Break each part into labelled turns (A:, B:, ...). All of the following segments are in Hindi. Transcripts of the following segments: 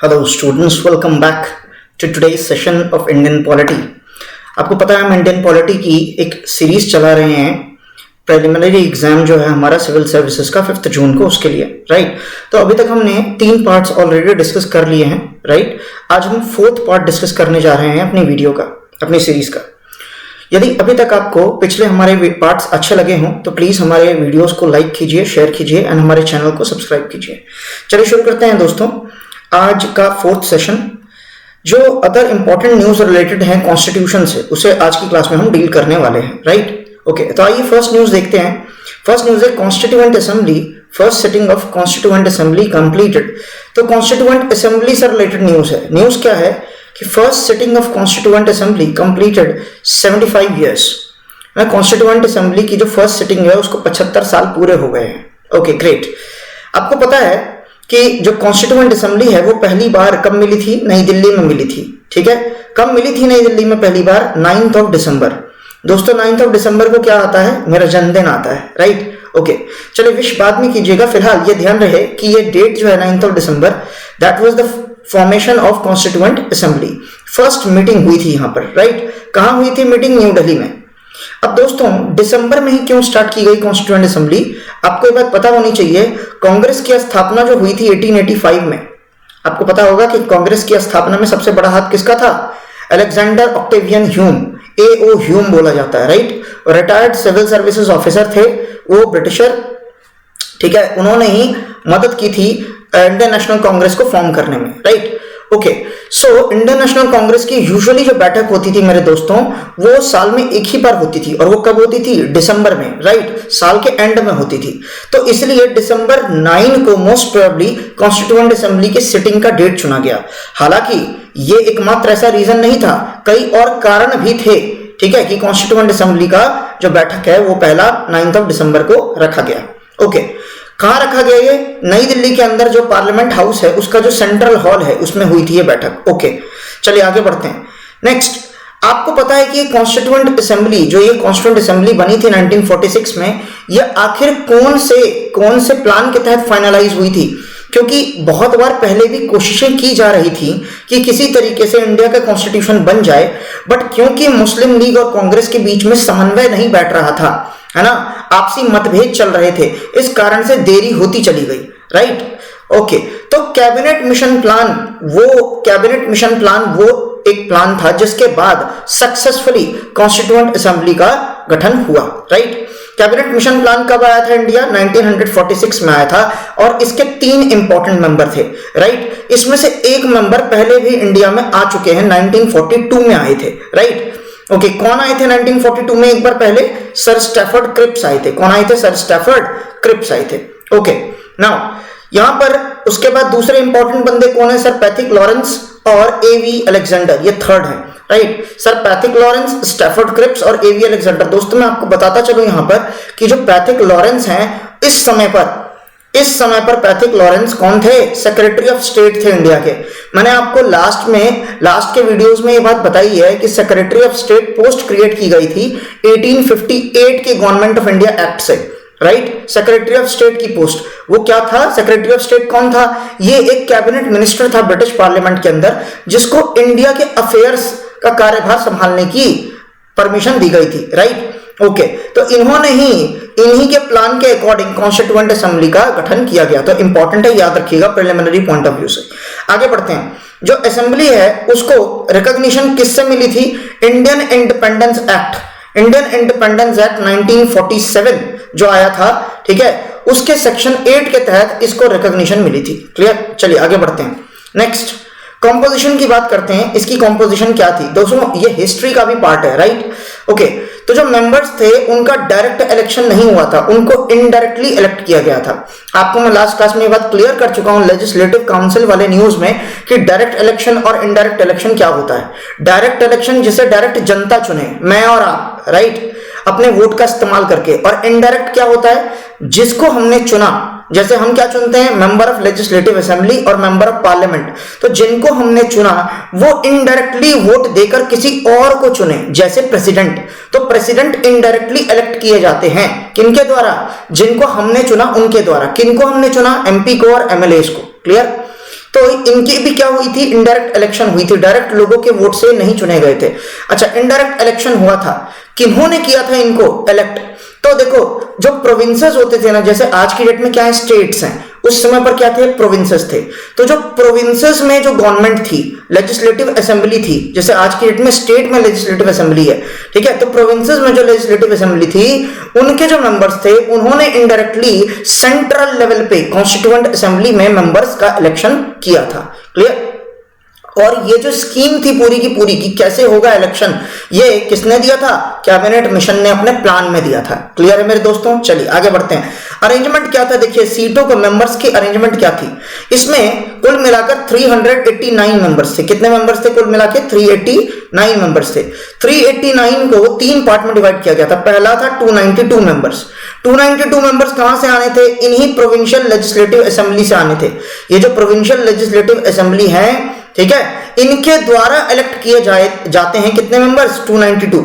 A: Hello students, welcome back to today's session of Indian polity. आपको पता है हम इंडियन पॉलिटी की एक सीरीज चला रहे हैं। प्रिलिमिनरी एग्जाम जो है हमारा सिविल सर्विसेज का 5 जून को, उसके लिए राइट। तो अभी तक हमने 3 पार्ट्स ऑलरेडी डिस्कस कर लिए हैं राइट। आज हम 4th पार्ट डिस्कस करने जा रहे हैं अपनी वीडियो का, अपनी सीरीज का। यदि अभी तक आपको पिछले हमारे पार्ट्स अच्छे लगे हों तो प्लीज़ हमारे वीडियोस को लाइक कीजिए, शेयर कीजिए एंड हमारे चैनल को सब्सक्राइब कीजिए। चलिए शुरू करते हैं दोस्तों आज का 4th सेशन। जो अदर इंपॉर्टेंट न्यूज़ रिलेटेड है कॉन्स्टिट्यूशन से, उसे आज की क्लास में हम डील करने वाले हैं राइट। ओके, तो आइए फर्स्ट न्यूज़ देखते हैं। फर्स्ट न्यूज़ है constituent assembly, first sitting of constituent assembly completed. तो कॉन्स्टिट्यूएंट असेंबली से रिलेटेड न्यूज़ है। न्यूज़ क्या है कि first sitting of constituent assembly completed 75 years. Constituent assembly की जो फर्स्ट सिटिंग है उसको 75 साल पूरे हो गए हैं। Okay great. आपको पता है कि जो कॉन्स्टिट्यूएंट असेंबली है वो पहली बार कब मिली थी? नई दिल्ली में मिली थी। ठीक है, कब मिली थी नई दिल्ली में पहली बार? 9 दिसंबर। दोस्तों 9 दिसंबर को क्या आता है? मेरा जन्मदिन आता है राइट। ओके, चलिए विश बाद में कीजिएगा, फिलहाल ये ध्यान रहे कि ये डेट जो है 9 दिसंबर, that was the formation of constituent assembly. First meeting हुई थी यहाँ पर राइट। कहाँ हुई थी मीटिंग? न्यू दिल्ली में। अब दोस्तों दिसंबर में ही क्यों स्टार्ट की गई कॉन्स्टिट्यूएंट असेंबली? आपको ये बात पता होनी चाहिए। कांग्रेस की स्थापना जो हुई थी 1885 में, आपको पता होगा कि कांग्रेस की स्थापना में सबसे बड़ा हाथ किसका था? Alexander Octavian Hume, A.O. Hume बोला जाता है right. Retired civil services officer थे वो, ब्रिटिशर। ठीक है, उन्होंने ही मदद की थी इंडियन नेशनल कांग्रेस को फॉर्म करने में right. Okay, so Indian national Congress की यूजुअली जो बैठक होती थी मेरे दोस्तों, वो साल में एक ही बार होती थी। और वो कब होती थी? दिसंबर में राइट, साल के एंड में होती थी। तो इसलिए दिसंबर 9 को मोस्ट प्रोबेबली कॉन्स्टिट्यूएंट असेंबली की सिटिंग का डेट चुना गया। हालांकि ये एकमात्र ऐसा रीजन नहीं था, कई और कारण भी थे। ठीक है, कि कॉन्स्टिट्यूएंट असेंबली का जो बैठक है वो पहला 9 दिसंबर को रखा गया। ओके, कहां रखा गया? ये नई दिल्ली के अंदर जो पार्लियामेंट हाउस है उसका जो सेंट्रल हॉल है उसमें हुई थी ये बैठक। ओके, चलिए आगे बढ़ते हैं। नेक्स्ट, आपको पता है कि कॉन्स्टिट्यूएंट असेंबली, जो ये कॉन्स्टिट्यूएंट असेंबली बनी थी 1946 में, ये आखिर कौन से प्लान के तहत फाइनलाइज हुई थी? क्योंकि बहुत बार पहले भी कोशिशें की जा रही थी कि किसी तरीके से इंडिया का कॉन्स्टिट्यूशन बन जाए, बट क्योंकि मुस्लिम लीग और कांग्रेस के बीच में समन्वय नहीं बैठ रहा था, है ना, आपसी मतभेद चल रहे थे, इस कारण से देरी होती चली गई राइट। ओके, तो कैबिनेट मिशन प्लान वो एक प्लान था जिसके बाद सक्सेसफुली कॉन्स्टिट्यूएंट असेंबली का गठन हुआ राइट। कैबिनेट मिशन प्लान कब आया था इंडिया? 1946 में आया था और इसके 3 इंपॉर्टेंट मेंबर थे राइट। इसमें से एक मेंबर पहले भी इंडिया में आ चुके हैं, 1942 में आए थे राइट। ओके, कौन आए थे 1942 में? एक बार पहले सर स्टैफर्ड क्रिप्स आए थे। कौन आए थे? सर स्टैफर्ड क्रिप्स आए थे। ओके, नाउ यहां पर उसके बाद दूसरे इंपॉर्टेंट बंदे कौन है? सर पैथिक लॉरेंस और A.V. अलेक्जेंडर, ये थर्ड है right. Sir Pethick Lawrence, Stafford Cripps और A.V. अलेक्जेंडर। दोस्तों मैं आपको बताता चलूं यहां पर कि जो पैथिक लॉरेंस हैं इस समय पर पैथिक लॉरेंस कौन थे? सेक्रेटरी ऑफ स्टेट थे इंडिया के। मैंने आपको लास्ट के वीडियोस में ये बात बताई है कि secretary of state post create की गई थी 1858 के गवर्नमेंट ऑफ इंडिया एक्ट से राइट। सेक्रेटरी ऑफ स्टेट की पोस्ट वो क्या था? सेक्रेटरी ऑफ स्टेट कौन था? ये एक कैबिनेट मिनिस्टर था ब्रिटिश पार्लियामेंट के अंदर, जिसको इंडिया के अफेयर्स का कार्यभार संभालने की परमिशन दी गई थी राइट। ओके, तो इन्हीं के प्लान के अकॉर्डिंग कॉन्स्टिट्यूएंट असेंबली का गठन किया गया। तो इंपॉर्टेंट है, याद रखिएगा प्रिलिमिनरी पॉइंट ऑफ व्यू से। आगे बढ़ते हैं। जो असेंबली है उसको रिकॉग्निशन किससे मिली थी? इंडियन इंडिपेंडेंस एक्ट 1947 जो आया था, ठीक है, उसके सेक्शन 8 के तहत इसको रिकॉग्निशन मिली थी। क्लियर? चलिए आगे बढ़ते हैं। नेक्स्ट, कॉम्पोजिशन की बात करते हैं। इसकी कॉम्पोजिशन क्या थी? दोस्तों ये हिस्ट्री का भी पार्ट है राइट। ओके, तो जो मेंबर्स थे उनका डायरेक्ट इलेक्शन नहीं हुआ था, उनको इनडायरेक्टली इलेक्ट किया गया था। आपको मैं लास्ट क्लास में ये बात क्लियर कर चुका हूं लेजिस्लेटिव काउंसिल वाले न्यूज में कि डायरेक्ट इलेक्शन और इनडायरेक्ट इलेक्शन क्या होता है। डायरेक्ट इलेक्शन जिसे डायरेक्ट जनता चुने, मैं और आप राइट, अपने वोट का इस्तेमाल करके। और इनडायरेक्ट क्या होता है? जिसको हमने चुना, जैसे हम क्या चुनते हैं? मेंबर ऑफ लेजिस्लेटिव असेंबली और मेंबर ऑफ पार्लियामेंट। तो जिनको हमने चुना वो इनडायरेक्टली वोट देकर किसी और को चुने, जैसे प्रेसिडेंट। तो प्रेसिडेंट इनडायरेक्टली इलेक्ट किए जाते हैं किनके द्वारा? जिनको हमने चुना उनके द्वारा। किनको हमने चुना? MP को और MLAs को। क्लियर? तो इनकी भी क्या हुई थी, इनडायरेक्ट इलेक्शन हुई थी, डायरेक्ट लोगों के वोट से नहीं चुने गए थे। अच्छा, इनडायरेक्ट इलेक्शन हुआ था, किन्होंने किया था इनको इलेक्ट? तो देखो, जो प्रोविंसेस होते थे ना, जैसे आज की डेट में क्या है, स्टेट्स हैं, उस समय पर क्या थे, प्रोविंसेस थे। तो जो प्रोविंसेस में जो गवर्नमेंट थी, लेजिस्लेटिव असेंबली थी, जैसे आज की डेट में स्टेट में लेजिस्लेटिव असेंबली है, ठीक है, तो प्रोविंसेस में जो लेजिस्लेटिव असेंबली थी, उनके जो मेंबर्स थे, उन्होंने इनडायरेक्टली सेंट्रल लेवल पे कॉन्स्टिट्यूएंट असेंबली में मेंबर्स का इलेक्शन किया था। क्लियर? और ये जो स्कीम थी पूरी की पूरी की कैसे होगा इलेक्शन, ये किसने दिया था, कैबिनेट मिशन ने अपने प्लान में दिया था। क्लियर है मेरे दोस्तों? चलिए आगे बढ़ते हैं। अरेंजमेंट क्या था, देखिए सीटों को, मेंबर्स की अरेंजमेंट क्या थी। इसमें कुल मिलाकर 389 मेंबर्स थे। कितने मेंबर्स थे कुल मिला के? 389 मेंबर्स थे। 389 को 3 पार्ट में डिवाइड किया गया था। पहला था 292 मेंबर्स। 292 मेंबर्स कहां से आने थे? इन्हीं प्रोविंशियल लेजिस्लेटिव असेंबली से आने थे। ये जो प्रोविंशियल लेजिस्लेटिव असेंबली है, ठीक है, इनके द्वारा इलेक्ट किए जाते हैं कितने मेंबर्स? 292।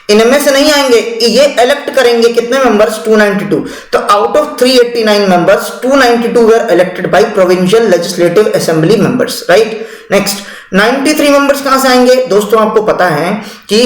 A: इनमें से नहीं आएंगे, ये इलेक्ट करेंगे कितने मेंबर्स? 292। तो out of 389 members, 292 were elected by provincial legislative assembly members, right. Next, 93 members कहां से आएंगे? दोस्तों आपको पता है कि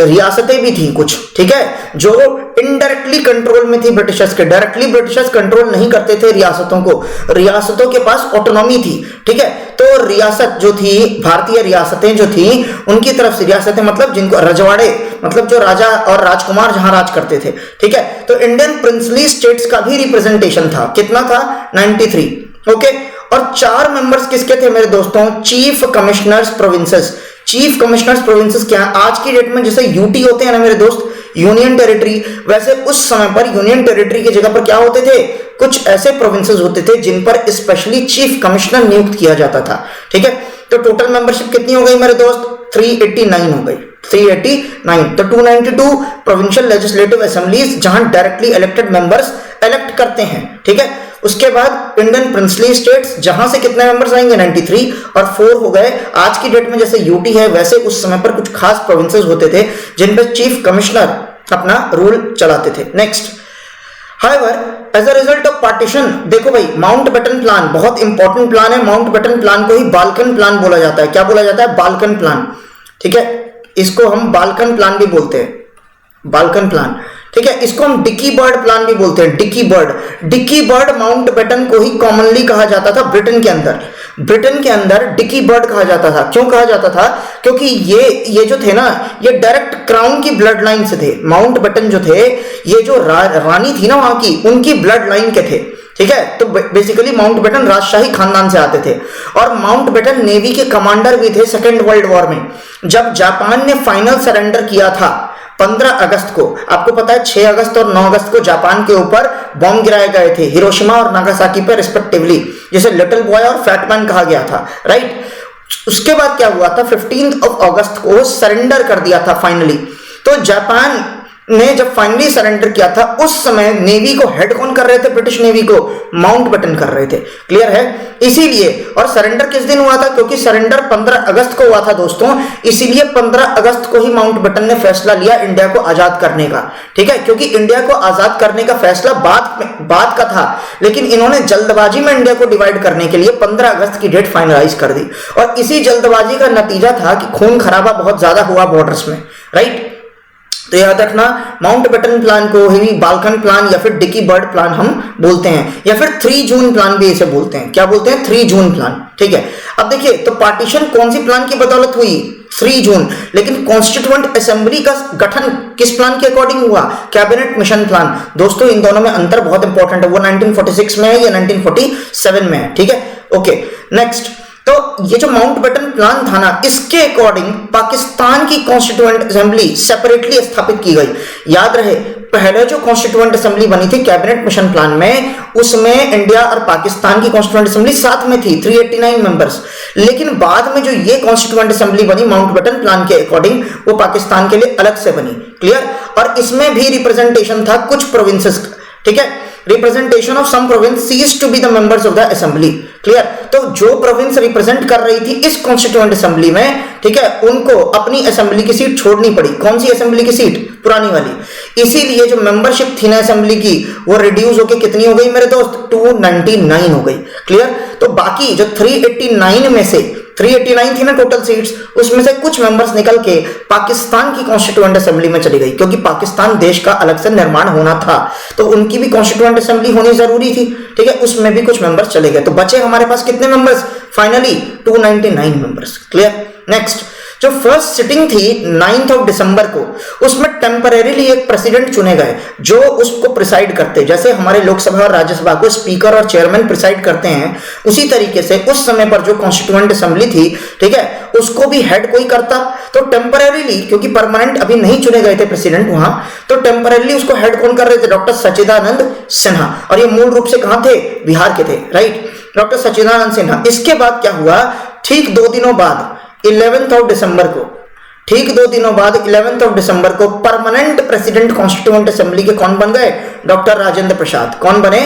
A: रियासतें भी थी कुछ, ठीक है, जो इनडायरेक्टली कंट्रोल में थी ब्रिटिशर्स के। डायरेक्टली ब्रिटिशर्स कंट्रोल नहीं करते थे रियासतों को, रियासतों के पास ऑटोनॉमी थी, ठीक है। तो रियासत जो थी, भारतीय रियासतें जो थी, उनकी तरफ से, रियासतें मतलब जिनको रजवाड़े, मतलब जो राजा और राजकुमार जहां राज करते थे, ठीक है। तो इंडियन प्रिंसली स्टेट्स का भी रिप्रेजेंटेशन था। कितना था? 93। ओके। और 4 मेंबर्स किसके थे मेरे दोस्तों? Chief commissioners provinces. Chief commissioners provinces क्या है? आज की डेट में जैसे यूटी होते हैं ना मेरे दोस्त, यूनियन टेरिटरी, वैसे उस समय पर यूनियन टेरिटरी की जगह पर क्या होते थे? कुछ ऐसे प्रोविंसेस होते थे जिन पर स्पेशली चीफ कमिश्नर नियुक्त किया जाता था, ठीक है। तो टोटल मेंबरशिप कितनी हो गई मेरे दोस्त? 389 हो गई, 389। तो 292 प्रोविंशियल लेजिस्लेटिव असेंबलीज जहां डायरेक्टली इलेक्टेड मेंबर्स इलेक्ट करते हैं, ठीक है। उसके बाद इंडियन प्रिंसली स्टेट्स, जहां से कितने मेंबर्स आएंगे? 93। और 4 हो गए आज की डेट में जैसे यूटी है, वैसे उस समय पर कुछ खास प्रोविंसेस होते थे जिन पर चीफ कमिश्नर अपना रूल चलाते थे। Next, however as a result of partition, देखो भाई, माउंटबेटन प्लान बहुत इंपॉर्टेंट प्लान है। माउंटबेटन प्लान को ही बाल्कन प्लान बोला जाता है। क्या बोला जाता है? बाल्कन प्लान, ठीक है। इसको हम बाल्कन प्लान भी बोलते हैं, बाल्कन प्लान, ठीक है। इसको हम डिकी बर्ड प्लान भी बोलते हैं, Dickie Bird. Dickie Bird Mountbatten को ही कॉमनली कहा जाता था ब्रिटेन के अंदर। ब्रिटेन के अंदर डिकी बर्ड कहा जाता था। क्यों कहा जाता था? क्योंकि ये जो थे ना, ये डायरेक्ट क्राउन की ब्लड लाइन से थे। माउंटबेटन जो थे, ये जो रानी थी ना वहां की, उनकी ब्लड लाइन के थे, ठीक है। तो बेसिकली माउंटबेटन राजशाही खानदान से आते थे। और माउंटबेटन नेवी के कमांडर भी थे सेकेंड वर्ल्ड वॉर में। जब जापान ने फाइनल सरेंडर किया था 15 अगस्त को, आपको पता है 6 अगस्त और 9 अगस्त को जापान के ऊपर बॉम्ब गिराए गए थे, हिरोशिमा और नागासाकी पर रिस्पेक्टिवली, जिसे लिटिल बॉय और फैट मैन कहा गया था, राइट। उसके बाद क्या हुआ था? 15 अगस्त को सरेंडर कर दिया था फाइनली। तो जापान ने जब फाइनली सरेंडर किया था, उस समय नेवी को हेड कौन कर रहे थे? ब्रिटिश नेवी को माउंटबेटन कर रहे थे। क्लियर है? इसीलिए, और सरेंडर किस दिन हुआ था? क्योंकि सरेंडर 15 अगस्त को हुआ था दोस्तों, इसीलिए 15 अगस्त को ही माउंटबेटन ने फैसला लिया इंडिया को आजाद करने का, ठीक है। क्योंकि इंडिया को आजाद करने का फैसला बाद का था, लेकिन इन्होंने जल्दबाजी में इंडिया को डिवाइड करने के लिए 15 अगस्त की डेट फाइनलाइज कर दी। और इसी जल्दबाजी का नतीजा था कि खून खराबा बहुत ज्यादा हुआ बॉर्डर्स में, राइट। तो याद रखना, माउंटबेटन प्लान को ही बाल्कन प्लान या फिर डिकी बर्ड प्लान हम बोलते हैं, या फिर 3 जून प्लान भी इसे बोलते हैं। क्या बोलते हैं? 3 जून प्लान, ठीक है। अब देखिए, तो पार्टीशन कौन सी प्लान की बदौलत हुई? 3 जून। लेकिन कॉन्स्टिट्यूएंट असेंबली का गठन किस प्लान के अकॉर्डिंग हुआ? Cabinet mission plan. दोस्तों इन दोनों में अंतर बहुत इंपॉर्टेंट है, वो 1946 में है या 1947 में है, ठीक है। ओके, नेक्स्ट, तो ये जो माउंटबेटन प्लान था ना, इसके अकॉर्डिंग पाकिस्तान की कॉन्स्टिट्यूएंट असेंबली सेपरेटली स्थापित की गई। याद रहे, पहले जो कॉन्स्टिट्यूएंट असेंबली बनी थी कैबिनेट मिशन प्लान में, उसमें इंडिया और पाकिस्तान की कॉन्स्टिट्यूएंट असेंबली साथ में थी, 389 मेंबर्स। लेकिन बाद में जो ये कॉन्स्टिट्यूएंट असेंबली बनी माउंटबेटन प्लान के अकॉर्डिंग, वो पाकिस्तान के लिए अलग से बनी। क्लियर? और इसमें भी रिप्रेजेंटेशन था कुछ प्रोविंसेस, ठीक है, representation of some province cease to be the members of the assembly. Clear, तो जो प्रोविंस रिप्रेजेंट कर रही थी इस कॉन्स्टिट्यूएंट असेंबली में, ठीक है, उनको अपनी असेंबली की सीट छोड़नी पड़ी। कौन सी असेंबली की सीट? पुरानी वाली। इसीलिए जो मेंबरशिप थी ना असेंबली की वो रिड्यूस होकर कितनी हो गई मेरे दोस्त? 299 हो गई। क्लियर, तो बाकी जो 389 में से 389 थी ना टोटल सीट्स, उसमें से कुछ मेंबर्स निकल के पाकिस्तान की कॉन्स्टिट्यूएंट असेंबली में चली गई, क्योंकि पाकिस्तान देश का अलग से निर्माण होना था, तो उनकी भी कॉन्स्टिट्यूएंट असेंबली होनी जरूरी थी। ठीक है, उसमें भी कुछ मेंबर्स चले गए, तो बचे हमारे पास कितने members? Finally 299 members. Clear, next, जो फर्स्ट सिटिंग थी 9 दिसंबर को, उसमें टेम्परेरीली एक प्रेसिडेंट चुने गए जो उसको प्रिसाइड करते। जैसे हमारे लोकसभा और राज्यसभा को स्पीकर और चेयरमैन प्रिसाइड करते हैं, उसी तरीके से उस समय पर जो कॉन्स्टिट्यूएंट असेंबली थी, ठीक है, उसको भी हेड कोई करता। तो टेम्परेरीली, क्योंकि परमानेंट अभी नहीं चुने गए थे प्रेसिडेंट वहां, तो टेम्परेरीली उसको हेड कौन कर रहे थे? डॉक्टर सच्चिदानंद सिन्हा। और ये मूल रूप से कहां थे? बिहार के थे, राइट, डॉक्टर सच्चिदानंद सिन्हा। इसके बाद क्या हुआ? ठीक 2 दिनों बाद 11 दिसंबर को, ठीक 2 दिनों बाद 11 दिसंबर को परमानेंट प्रेसिडेंट कॉन्स्टिट्यूएंट असेंबली के कौन बन गए? डॉक्टर राजेंद्र प्रसाद। कौन बने?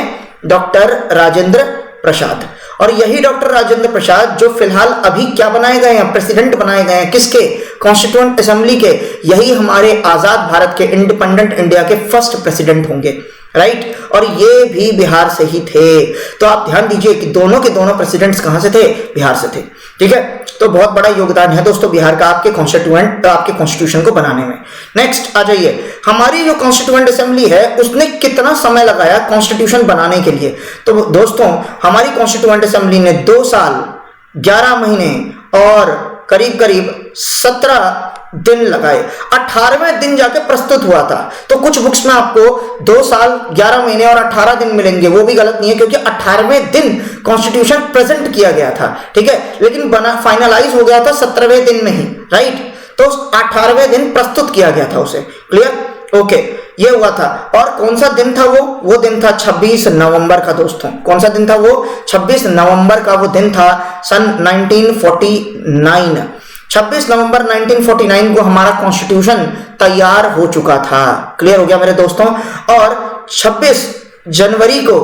A: डॉक्टर राजेंद्र प्रसाद। और यही डॉक्टर राजेंद्र प्रसाद जो फिलहाल अभी क्या बनाए गए हैं? प्रेसिडेंट बनाए गए हैं। किसके? कॉन्स्टिट्यूएंट असेंबली के। यही हमारे आजाद भारत के, इंडिपेंडेंट इंडिया के फर्स्ट प्रेसिडेंट होंगे, राइट, और ये भी बिहार से ही थे। तो आप ध्यान दीजिए कि दोनों के दोनों प्रेसिडेंट्स कहां से थे? बिहार से थे। ठीक है, तो बहुत बड़ा योगदान है दोस्तों बिहार का आपके कॉन्स्टिट्यूएंट, आपके कॉन्स्टिट्यूशन को बनाने में। नेक्स्ट आ जाइए, हमारी जो कॉन्स्टिट्यूएंट असेंबली है उसने कितना समय लगाया कॉन्स्टिट्यूशन बनाने के लिए? तो दोस्तों हमारी कॉन्स्टिट्यूएंट असेंबली ने 2 साल 11 महीने और करीब करीब 17 दिन लगाए। 18वें दिन जाके प्रस्तुत हुआ था। तो कुछ बुक्स में आपको 2 साल 11 महीने और 18 दिन मिलेंगे, वो भी गलत नहीं है, क्योंकि 18वें दिन कॉन्स्टिट्यूशन प्रेजेंट किया गया था। ठीक है, लेकिन बना फाइनलाइज हो गया था 17वें दिन में ही, राइट, तो 18वें दिन प्रस्तुत किया गया था उसे। क्लियर, ओके, ये हुआ था। और कौन सा दिन था वो दिन था 26 नवंबर का दोस्तों। कौन सा दिन था वो? 26 नवंबर का वो दिन था सन 1949। 26 नवंबर 1949 को हमारा कॉन्स्टिट्यूशन तैयार हो चुका था। क्लियर हो गया मेरे दोस्तों? और 26 जनवरी को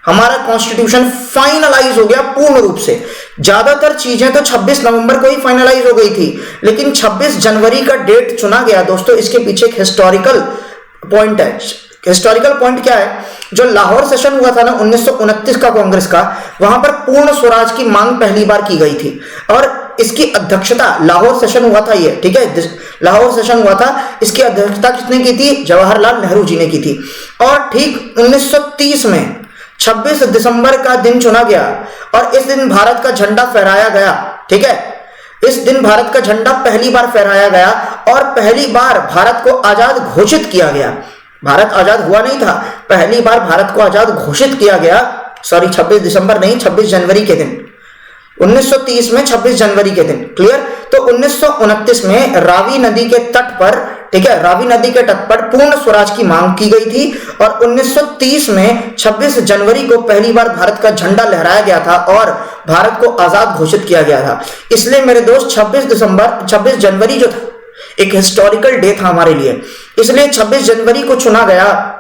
A: हमारा कॉन्स्टिट्यूशन फाइनलाइज हो गया पूर्ण रूप से। ज्यादातर चीजें तो 26 नवंबर को ही फाइनलाइज हो गई थी, लेकिन 26 जनवरी का डेट चुना गया दोस्तों। इसके पीछे एक हिस्टोरिकल पॉइंट है। हिस्टोरिकल पॉइंट क्या है? जो लाहौर सेशन हुआ था ना 1929 का कांग्रेस का, वहां पर पूर्ण स्वराज की मांग पहली बार की गई थी, और इसकी अध्यक्षता, लाहौर सेशन हुआ था ये, ठीक है, लाहौर सेशन हुआ था, इसकी अध्यक्षता किसने की थी? जवाहरलाल नेहरू जी ने की थी। और ठीक 1930 में 26 दिसंबर का दिन चुना गया, और इस दिन भारत का झंडा फहराया गया। ठीक है, इस दिन भारत का झंडा पहली बार फहराया गया, और पहली बार भारत को आजाद घोषित किया गया। भारत आजाद हुआ नहीं था, पहली बार भारत को आजाद घोषित किया गया। सॉरी, 26 दिसंबर नहीं, 26 जनवरी के दिन, 1930 में 26 जनवरी के दिन। क्लियर, तो 1929 में रावी नदी के तट पर, ठीक है, रावी नदी के तट पर पूर्ण स्वराज की मांग की गई थी, और 1930 में 26 जनवरी को पहली बार भारत का झंडा लहराया गया था और भारत को आजाद घोषित किया गया था। इसलिए मेरे दोस्त 26 जनवरी जो था एक हिस्टोरिकल डे था हमारे लिए, इसलिए 26 जनवरी को चुना गया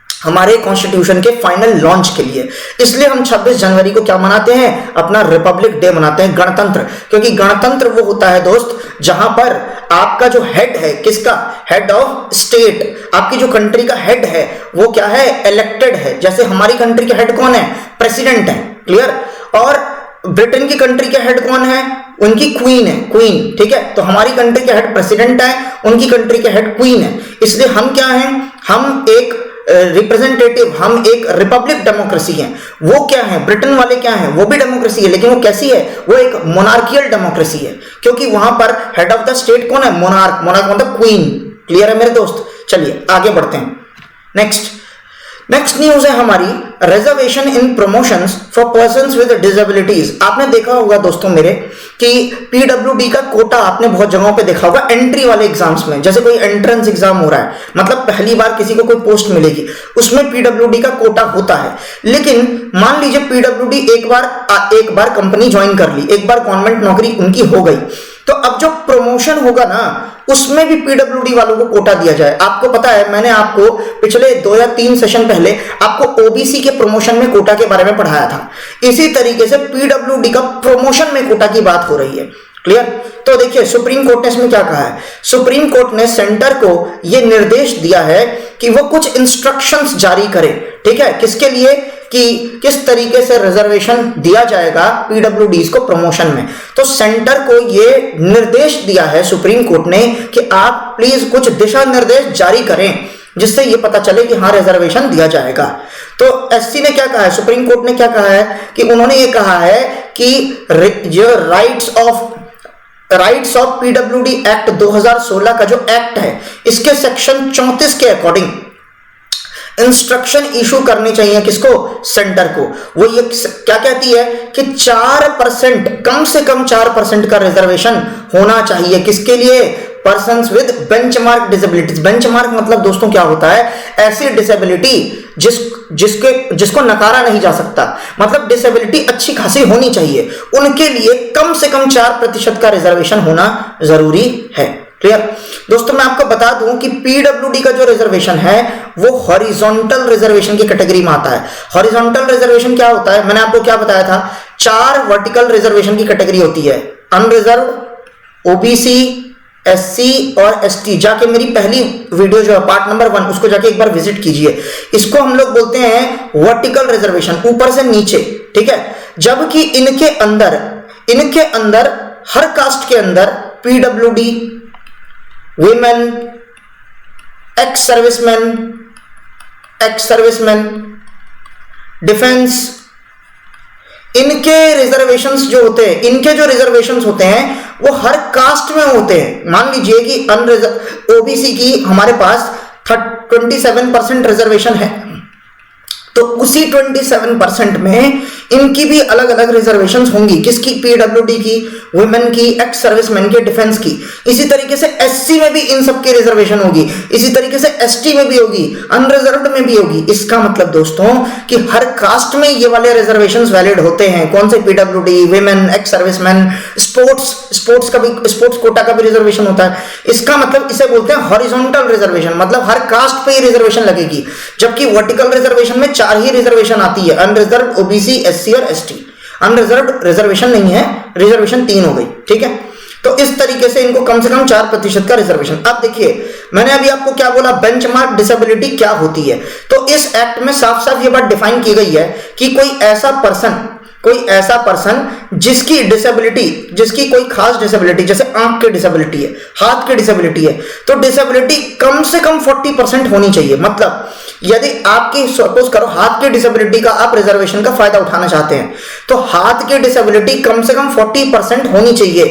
A: हमारे कॉन्स्टिट्यूशन के फाइनल लॉन्च के लिए। इसलिए हम 26 जनवरी को क्या मनाते हैं? अपना रिपब्लिक डे मनाते हैं, गणतंत्र। क्योंकि गणतंत्र वो होता है दोस्त जहां पर आपका जो हेड है, किसका? हेड ऑफ स्टेट, आपकी जो कंट्री का हेड है वो क्या है? इलेक्टेड है। जैसे हमारी कंट्री के हेड कौन है? प्रेसिडेंट है। क्लियर, और ब्रिटेन की कंट्री के हेड कौन है? उनकी क्वीन है, क्वीन। ठीक है, तो हमारी कंट्री के हेड प्रेसिडेंट है, उनकी कंट्री के हेड क्वीन है। इसलिए हम क्या हैं? हम एक रिप्रेजेंटेटिव, हम एक रिपब्लिक डेमोक्रेसी है। वो क्या है? ब्रिटेन वाले क्या है? वो भी डेमोक्रेसी है, लेकिन वो कैसी है? वो एक मोनार्कियल डेमोक्रेसी है, क्योंकि वहां पर हेड ऑफ द स्टेट कौन है? मोनार्क। मोनार्क मतलब क्वीन। क्लियर है मेरे दोस्त? चलिए आगे बढ़ते हैं। नेक्स्ट न्यूज है हमारी, reservation in promotions for persons with disabilities. आपने देखा होगा दोस्तों मेरे कि पीडब्ल्यूडी का कोटा आपने बहुत जगहों पे देखा होगा एंट्री वाले एग्जाम्स में। जैसे कोई एंट्रेंस एग्जाम हो रहा है, मतलब पहली बार किसी को कोई पोस्ट मिलेगी, उसमें पीडब्ल्यूडी का कोटा होता है। लेकिन मान लीजिए पीडब्ल्यूडी एक बार कंपनी ज्वाइन कर ली, एक बार गवर्नमेंट नौकरी उनकी हो गई, तो अब जो प्रमोशन होगा ना उसमें भी पीडब्ल्यूडी वालों को कोटा दिया जाए। आपको पता है मैंने आपको पिछले 2 या 3 सेशन पहले आपको ओबीसी के प्रमोशन में कोटा के बारे में पढ़ाया था। इसी तरीके से पीडब्ल्यूडी का प्रमोशन में कोटा की बात हो रही है। क्लियर? तो देखिए सुप्रीम कोर्ट ने इसमें क्या कहा है। सुप्रीम कोर्ट ने सेंटर को यह निर्देश दिया है कि वो कुछ इंस्ट्रक्शंस जारी करे, ठीक है, किसके लिए, कि किस तरीके से रिजर्वेशन दिया जाएगा पीडब्ल्यूडीज को प्रमोशन में। तो सेंटर को यह निर्देश दिया है सुप्रीम कोर्ट ने कि आप प्लीज कुछ दिशा निर्देश जारी करें जिससे ये पता चले कि हाँ रिजर्वेशन दिया जाएगा। तो एससी ने क्या कहा है, सुप्रीम कोर्ट ने क्या कहा है कि उन्होंने ये कहा है कि जो राइट्स ऑफ पीडब्ल्यूडी एक्ट 2016 का जो एक्ट है इसके सेक्शन 34 के अकॉर्डिंग इंस्ट्रक्शन इशू करने चाहिए किसको, सेंटर को। वो ये क्या कहती है कि 4%, कम से कम 4% का रिजर्वेशन होना चाहिए किसके लिए, persons with benchmark disabilities. Benchmark मतलब दोस्तों क्या होता है, ऐसी डिसेबिलिटी जिसको नकारा नहीं जा सकता, मतलब डिसेबिलिटी अच्छी खासी होनी चाहिए, उनके लिए कम से कम 4% का रिजर्वेशन होना जरूरी है। क्लियर? दोस्तों मैं आपको बता दूं कि पीडब्ल्यूडी का जो रिजर्वेशन है वो हॉरिजॉन्टल रिजर्वेशन की कैटेगरी में आता है। हॉरिजॉन्टल रिजर्वेशन क्या होता है, मैंने आपको क्या बताया था, 4 वर्टिकल रिजर्वेशन की कैटेगरी होती है, अनरिजर्व, ओबीसी, एससी और एसटी। जाके मेरी पहली वीडियो जो है पार्ट नंबर 1 उसको जाके एक बार विजिट कीजिए। इसको हम लोग बोलते हैं वर्टिकल रिजर्वेशन, ऊपर से नीचे, ठीक है। जबकि इनके अंदर हर कास्ट के अंदर PWD, women, ex serviceman, defence, इनके रिजर्वेशंस जो होते हैं, इनके जो रिजर्वेशंस होते हैं वो हर कास्ट में होते हैं। मान लीजिए कि ओबीसी की हमारे पास 27% रिजर्वेशन है, तो उसी 27% में इनकी भी अलग अलग रिजर्वेशंस होंगी, किसकी, पीडब्ल्यूडी की, वुमेन की, एक्स सर्विसमैन की, डिफेंस की। इसी तरीके से एससी में भी इन सबकी रिजर्वेशन होगी, इसी तरीके से एसटी में भी होगी, अनरिजर्व्ड में भी होगी। इसका मतलब दोस्तों कि हर कास्ट में ये वाले रिजर्वेशंस वैलिड होते हैं। कौन से, PWD, women, ex serviceman, sports quota का भी रिजर्वेशन होता है। इसका मतलब इसे बोलते हैं हॉरिजॉन्टल रिजर्वेशन, मतलब हर कास्ट पे ही रिजर्वेशन लगेगी। जबकि वर्टिकल रिजर्वेशन में 4 ही रिजर्वेशन आती है, अनरिजर्व्ड, ओबीसी, एससी और एसटी। अनरिजर्व्ड रिजर्वेशन नहीं है, रिजर्वेशन 3 हो गई, ठीक है। तो इस तरीके से इनको कम से कम 4% का रिजर्वेशन। अब देखिए मैंने अभी आपको क्या बोला, बेंचमार्क डिसेबिलिटी क्या होती है। तो इस एक्ट में साफ साफ ये बात डिफाइन की गई है कि कोई ऐसा पर्सन जिसकी डिसेबिलिटी, जिसकी कोई खास डिसेबिलिटी, जैसे आंख की डिसेबिलिटी है, हाथ की डिसेबिलिटी है, तो डिसेबिलिटी कम से कम 40% होनी चाहिए। मतलब यदि आपकी सपोज करो हाथ की डिसेबिलिटी का आप रिजर्वेशन का फायदा उठाना चाहते हैं तो हाथ की डिसेबिलिटी कम से कम 40% होनी चाहिए,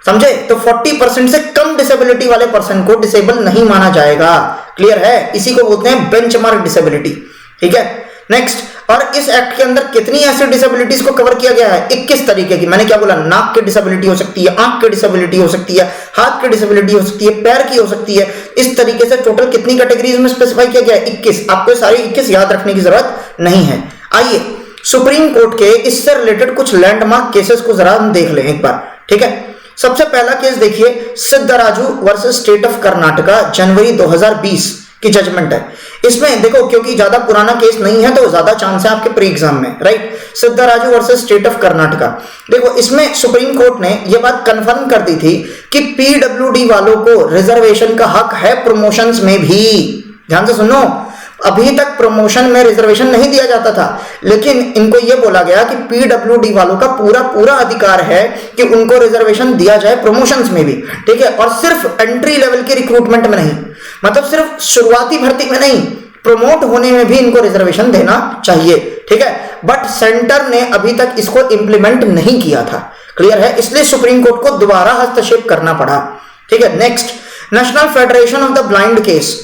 A: समझे। तो 40% से कम डिसेबिलिटी वाले पर्सन को डिसेबल नहीं माना जाएगा। क्लियर है? इसी को बोलते हैं बेंचमार्क डिसेबिलिटी, ठीक है। नेक्स्ट, और इस एक्ट के अंदर कितनी ऐसी डिसेबिलिटीज को कवर किया गया है, 21 तरीके की। मैंने क्या बोला, नाक की डिसेबिलिटी हो सकती है, आंख की डिसेबिलिटी हो सकती है, हाथ की डिसेबिलिटी हो सकती है, पैर की हो सकती है। इस तरीके से टोटल कितनी कैटेगरीज में स्पेसिफाई किया गया है, 21। आपको सारी 21 याद रखने की जरूरत नहीं है। आइए सुप्रीम कोर्ट के इससे रिलेटेड कुछ लैंडमार्क केसेस को जरा हम देख लें एक बार, ठीक है। सबसे पहला केस देखिए, Siddharaju versus state of Karnataka, जनवरी 2020 की जजमेंट है। इसमें देखो क्योंकि ज्यादा पुराना केस नहीं है तो ज्यादा चांस है आपके प्री एग्जाम में, right. Siddaraju versus state of Karnataka. देखो इसमें सुप्रीम कोर्ट ने यह बात कंफर्म कर दी थी कि पीडब्ल्यूडी वालों को रिजर्वेशन का हक है प्रमोशंस में भी। ध्यान से सुनो, अभी तक प्रमोशन में रिजर्वेशन नहीं दिया जाता था, लेकिन इनको यह बोला गया कि पीडब्ल्यूडी वालों का पूरा अधिकार है कि उनको रिजर्वेशन दिया जाए प्रमोशंस में भी, ठीक है। और सिर्फ एंट्री लेवल के रिक्रूटमेंट में नहीं, मतलब सिर्फ शुरुआती भर्ती में नहीं, प्रमोट होने में भी इनको रिजर्वेशन देना चाहिए, ठीक है। बट सेंटर ने अभी तक इसको इंप्लीमेंट नहीं किया था। क्लियर है? इसलिए सुप्रीम कोर्ट को दोबारा हस्तक्षेप करना पड़ा, ठीक है। Next, national federation of the blind case.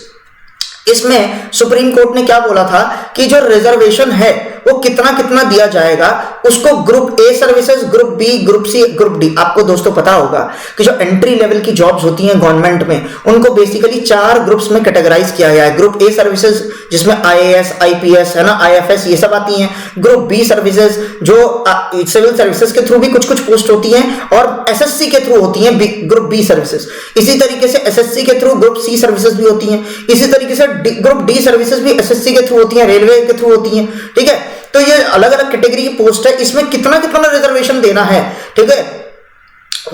A: इसमें सुप्रीम कोर्ट ने क्या बोला था कि जो रिजर्वेशन है वो कितना कितना दिया जाएगा, उसको group A services, group B, group C, group D. आपको दोस्तों पता होगा कि जो एंट्री लेवल की जॉब्स होती हैं गवर्नमेंट में, उनको बेसिकली 4 ग्रुप्स में कैटेगराइज किया गया है। ग्रुप ए सर्विसेज जिसमें आईएएस, आईपीएस है ना, आईएफएस ये सब आती हैं। ग्रुप बी सर्विसेज जो सिविल सर्विसेज के थ्रू भी कुछ कुछ पोस्ट होती हैं और एसएससी के थ्रू होती हैं, ग्रुप बी सर्विसेज। इसी तरीके से एसएससी के थ्रू ग्रुप सी सर्विसेज भी होती हैं। इसी तरीके से ग्रुप डी सर्विसेज भी एसएससी के थ्रू होती हैं, रेलवे के थ्रू होती हैं। ठीक है, तो ये अलग अलग कैटेगरी की पोस्ट है, इसमें कितना कितना रिजर्वेशन देना है, ठीक है,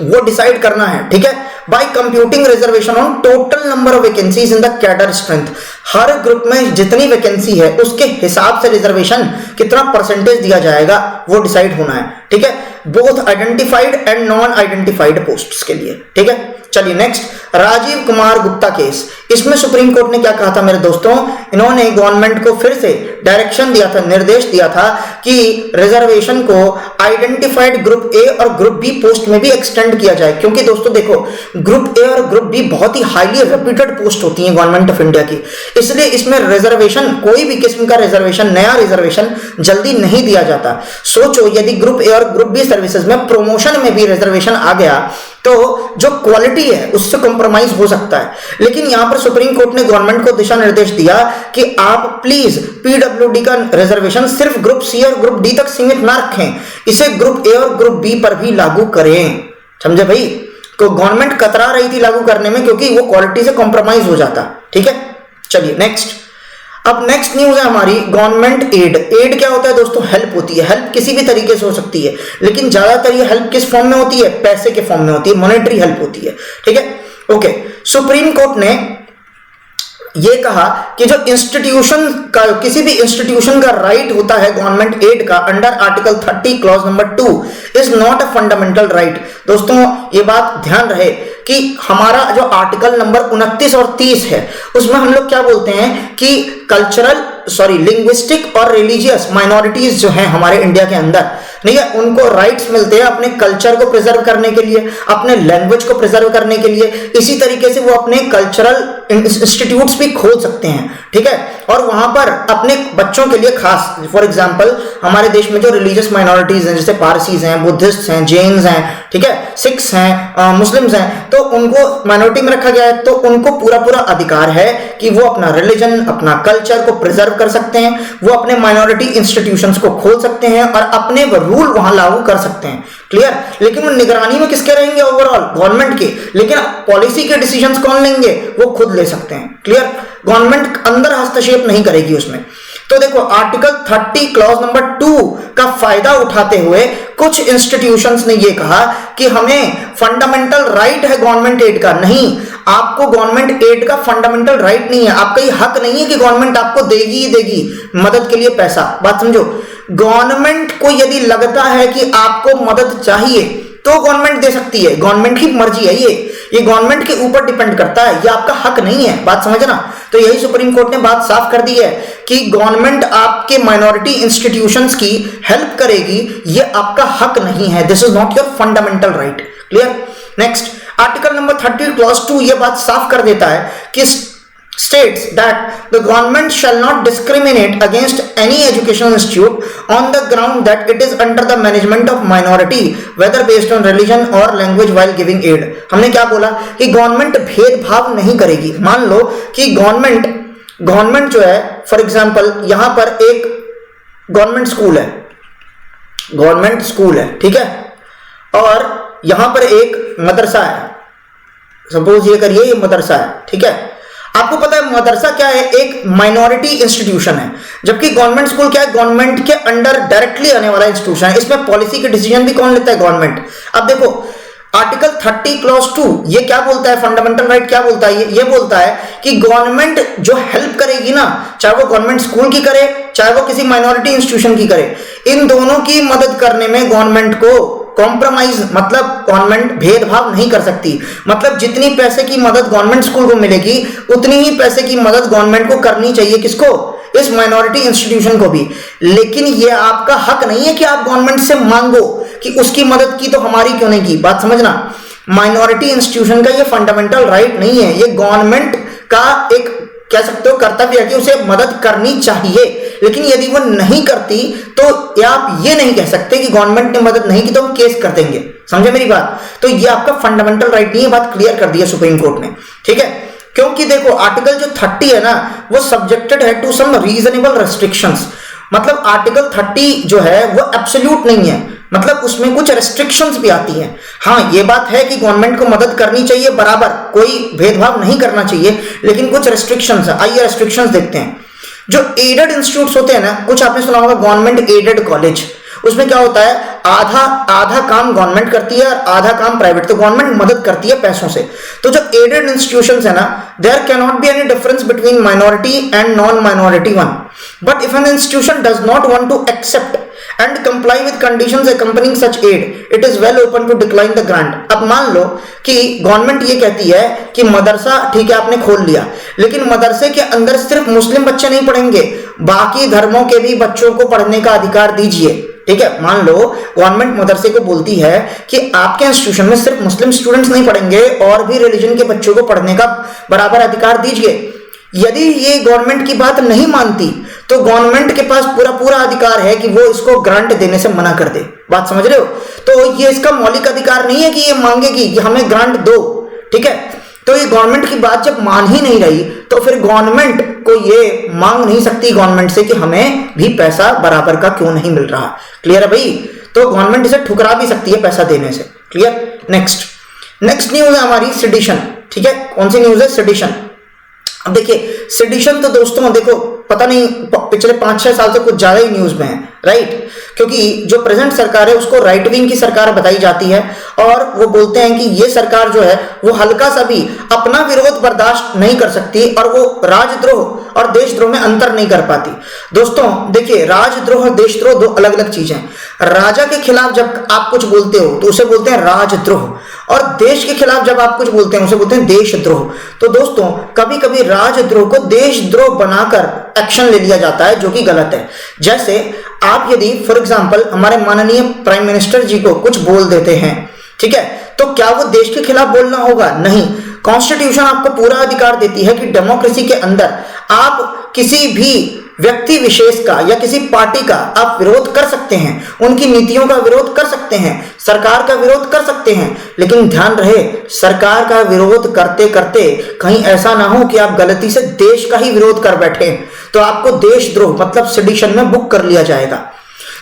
A: वो डिसाइड करना है। ठीक है, by computing reservation on total number of vacancies in the cadre strength. हर ग्रुप में जितनी वैकेंसी है उसके हिसाब से रिजर्वेशन कितना परसेंटेज दिया जाएगा वो डिसाइड होना है। ठीक है, both identified and non identified posts के लिए। ठीक है, चलिए नेक्स्ट, राजीव कुमार गुप्ता केस। इसमें सुप्रीम कोर्ट ने क्या कहा था मेरे दोस्तों, इन्होंने गवर्नमेंट को फिर से डायरेक्शन दिया था, निर्देश दिया था कि रिजर्वेशन को आइडेंटिफाइड ग्रुप ए और ग्रुप बी पोस्ट में भी एक्सटेंड किया जाए। क्योंकि दोस्तों देखो, ग्रुप ए और ग्रुप बी बहुत ही हाईली रेप्यूटेड पोस्ट होती हैं गवर्नमेंट ऑफ इंडिया की, इसलिए इसमें रिजर्वेशन, कोई भी किस्म का रिजर्वेशन, नया रिजर्वेशन जल्दी नहीं दिया जाता। सोचो यदि ग्रुप ए और ग्रुप बी सर्विसेज में प्रमोशन में भी रिजर्वेशन आ गया तो जो क्वालिटी है उससे कॉम्प्रोमाइज हो सकता है। लेकिन यहां पर सुप्रीम कोर्ट ने गवर्नमेंट को दिशा निर्देश दिया कि आप प्लीज पीडब्ल्यूडी का रिजर्वेशन सिर्फ ग्रुप सी और ग्रुप डी तक सीमित ना रखें, इसे ग्रुप ए और ग्रुप बी पर भी लागू करें। समझे भाई, तो गवर्नमेंट कतरा रही थी लागू करने में क्योंकि वो क्वालिटी से कॉम्प्रोमाइज हो जाता। ठीक है, चलिए नेक्स्ट। अब नेक्स्ट न्यूज है हमारी गवर्नमेंट एड। एड क्या होता है दोस्तों, हेल्प होती है। हेल्प किसी भी तरीके से हो सकती है, लेकिन ज्यादातर ये हेल्प किस फॉर्म में होती है, पैसे के फॉर्म में होती है, मॉनेटरी हेल्प होती है। ठीक है, ओके। सुप्रीम कोर्ट ने ये कहा कि जो इंस्टीट्यूशन का, किसी भी इंस्टीट्यूशन का राइट होता है गवर्नमेंट एड का under article 30 clause number 2 is not a fundamental right. दोस्तों ये बात ध्यान रहे कि हमारा जो आर्टिकल नंबर 29 और 30 है उसमें हम लोग क्या बोलते हैं कि कल्चरल, लिंग्विस्टिक और रिलीजियस माइनॉरिटीज जो हैं हमारे इंडिया के अंदर, नहीं है, उनको राइट्स मिलते हैं अपने कल्चर को प्रिजर्व करने के लिए, अपने लैंग्वेज को प्रिजर्व करने के लिए। इसी तरीके से वो अपने कल्चरल इंस्टीट्यूट्स भी खोल सकते हैं। ठीक है, और वहां पर अपने बच्चों के लिए खास, फॉर एग्जांपल हमारे देश में जो रिलीजियस माइनॉरिटीज हैं जैसे पारसीज हैं, बुद्धिस्ट हैं, जैन्स हैं, ठीक है, सिख्स हैं, मुस्लिम्स हैं, तो उनको माइनॉरिटी में रखा गया है। तो उनको पूरा पूरा अधिकार है कि वो अपना रिलीजन, अपना कल्चर को प्रिजर्व कर सकते हैं, वो अपने माइनॉरिटी इंस्टीट्यूशंस को खोल सकते हैं और अपने रूल वहां लागू कर सकते हैं। क्लियर, लेकिन वो निगरानी में किसके रहेंगे, ओवरऑल गवर्नमेंट के, लेकिन पॉलिसी के डिसीजंस कौन लेंगे, वो खुद ले सकते हैं। क्लियर, गवर्नमेंट अंदर हस्तक्षेप नहीं करेगी उसमें। तो देखो आर्टिकल 30 क्लॉज नंबर 2 का फायदा उठाते हुए कुछ इंस्टीट्यूशंस ने यह कहा कि हमें फंडामेंटल राइट है गवर्नमेंट एड का। नहीं, आपको गवर्नमेंट एड का फंडामेंटल राइट नहीं है, आपका ये हक नहीं है कि गवर्नमेंट आपको देगी ही देगी मदद के लिए पैसा। बात समझो, गवर्नमेंट को यदि लगता है कि आपको मदद चाहिए तो गवर्नमेंट दे सकती है, गवर्नमेंट की मर्जी है, ये गवर्नमेंट के ऊपर डिपेंड करता है, ये आपका हक नहीं है। बात समझना, तो यही सुप्रीम कोर्ट ने बात साफ कर दी है कि गवर्नमेंट आपके माइनॉरिटी इंस्टीट्यूशंस की हेल्प करेगी, ये आपका हक नहीं है, this is not your fundamental right. Clear, next, article number 30 clause 2 ये बात साफ कर देता है कि states that the government shall not discriminate against any educational institute on the ground that it is under the management of minority whether based on religion or language while giving aid। हमने क्या बोला कि गवर्नमेंट भेदभाव नहीं करेगी। मान लो कि गवर्नमेंट जो है, फॉर एग्जांपल यहां पर एक गवर्नमेंट स्कूल है, ठीक है, और यहां पर एक मदरसा है, सपोज ये करिए ये मदरसा है, ठीक है। आपको पता है मदरसा क्या है, एक माइनॉरिटी इंस्टीट्यूशन है, जबकि गवर्नमेंट स्कूल क्या है, गवर्नमेंट के अंडर डायरेक्टली आने वाला इंस्टीट्यूशन है। इसमें पॉलिसी के डिसीजन भी कौन लेता है, गवर्नमेंट। अब देखो आर्टिकल 30 क्लॉज 2 ये क्या बोलता है, फंडामेंटल राइट क्या बोलता है, ये बोलता है कि गवर्नमेंट जो हेल्प करेगी ना, चाहे वो गवर्नमेंट स्कूल की करे, चाहे वो किसी माइनॉरिटी इंस्टीट्यूशन की करे, इन दोनों की मदद करने में गवर्नमेंट को कॉम्प्रोमाइज, मतलब गवर्नमेंट भेदभाव नहीं कर सकती। मतलब जितनी पैसे की मदद गवर्नमेंट स्कूल को मिलेगी उतनी ही पैसे की मदद गवर्नमेंट को करनी चाहिए, किसको, इस माइनॉरिटी इंस्टीट्यूशन को भी। लेकिन ये आपका हक नहीं है कि आप गवर्नमेंट से मांगो कि उसकी मदद की तो हमारी क्यों नहीं की। बात समझना, माइनॉरिटी इंस्टीट्यूशन का ये फंडामेंटल राइट नहीं है, ये गवर्नमेंट का एक कह सकते हो कर्तव्य है कि उसे मदद करनी चाहिए, लेकिन यदि वो नहीं करती तो या आप ये नहीं कह सकते कि गवर्नमेंट ने मदद नहीं की तो हम केस कर देंगे। समझे मेरी बात? तो ये आपका फंडामेंटल राइट नहीं है, बात क्लियर कर दी है सुप्रीम कोर्ट ने, ठीक है। क्योंकि देखो आर्टिकल जो 30 है ना वो सब्जेक्टेड है टू सम रीजनेबल रेस्ट्रिक्शंस, मतलब आर्टिकल 30 जो है वो एब्सोल्यूट नहीं है, मतलब उसमें कुछ रेस्ट्रिक्शंस भी आती हैं। हाँ ये बात है कि गवर्नमेंट को मदद करनी चाहिए बराबर, कोई भेदभाव नहीं करना चाहिए, लेकिन कुछ रेस्ट्रिक्शंस है। आइए रेस्ट्रिक्शंस देखते हैं। जो एडेड इंस्टीट्यूट्स होते हैं ना, कुछ आपने सुना होगा गवर्नमेंट एडेड कॉलेज, उसमें क्या होता है आधा आधा काम गवर्नमेंट करती है और आधा काम प्राइवेट, तो गवर्नमेंट मदद करती है पैसों से। तो जो एडेड इंस्टीट्यूशंस है ना, there can not be any difference between minority and non minority one, but if an institution does not want to accept and comply with conditions accompanying such aid, it is well open to decline the grant। अब मान लो कि गवर्नमेंट ये कहती है कि मदरसा ठीक है आपने खोल लिया, लेकिन मदरसे के अंदर सिर्फ मुस्लिम बच्चे नहीं पढ़ेंगे, बाकी धर्मों के भी बच्चों को पढ़ने का अधिकार दीजिए, ठीक है। मान लो गवर्नमेंट मदरसे को बोलती है कि आपके इंस्टीट्यूशन में सिर्फ मुस्लिम स्टूडेंट्स नहीं पढ़ेंगे और भी रिलीजन के बच्चों को पढ़ने का बराबर अधिकार दीजिए। यदि ये गवर्नमेंट की बात नहीं मानती तो गवर्नमेंट के पास पूरा पूरा अधिकार है कि वो इसको ग्रांट देने से मना कर दे। बात समझ रहे हो? तो ये इसका मौलिक अधिकार नहीं है कि ये मांगेगी कि हमें ग्रांट दो, ठीक है। तो ये गवर्नमेंट की बात जब मान ही नहीं रही तो फिर गवर्नमेंट को ये मांग नहीं सकती गवर्नमेंट से कि हमें भी पैसा बराबर का क्यों नहीं मिल रहा। क्लियर है भाई? तो गवर्नमेंट इसे ठुकरा भी सकती है पैसा देने से। क्लियर? नेक्स्ट न्यूज है हमारी सेडिशन, ठीक है। कौन सी न्यूज है? सेडिशन। अब देखिए सेडिशन तो दोस्तों देखो पता नहीं पिछले 5-6 साल से कुछ ज्यादा ही न्यूज में है, राइट। क्योंकि जो प्रेजेंट सरकार है उसको राइट विंग की सरकार बताई जाती है और वो बोलते हैं कि ये सरकार जो है वो हल्का सा भी अपना विरोध बर्दाश्त नहीं कर सकती और वो राजद्रोह और देशद्रोह में अंतर नहीं कर पाती। दोस्तों देखिए राजद्रोह और देशद्रोह दो अलग अलग चीजें हैं। राजा के खिलाफ जब आप कुछ बोलते हो तो उसे बोलते हैं राजद्रोह, और देश के खिलाफ जब आप कुछ बोलते हैं उसे बोलते हैं देशद्रोह। तो दोस्तों कभी कभी राजद्रोह को देशद्रोह बनाकर एक्शन ले लिया जाता है जो कि गलत है। जैसे आप यदि फॉर एग्जांपल हमारे माननीय प्राइम मिनिस्टर जी को कुछ बोल देते हैं, ठीक है, तो क्या वो देश के खिलाफ बोलना होगा? नहीं। कॉन्स्टिट्यूशन आपको पूरा अधिकार देती है कि डेमोक्रेसी के अंदर आप किसी भी व्यक्ति विशेष का या किसी पार्टी का आप विरोध कर सकते हैं, उनकी नीतियों का विरोध कर सकते हैं, सरकार का विरोध कर सकते हैं, लेकिन ध्यान रहे सरकार का विरोध करते करते कहीं ऐसा ना हो कि आप गलती से देश का ही विरोध कर बैठे तो आपको देशद्रोह मतलब सेडिशन में बुक कर लिया जाएगा।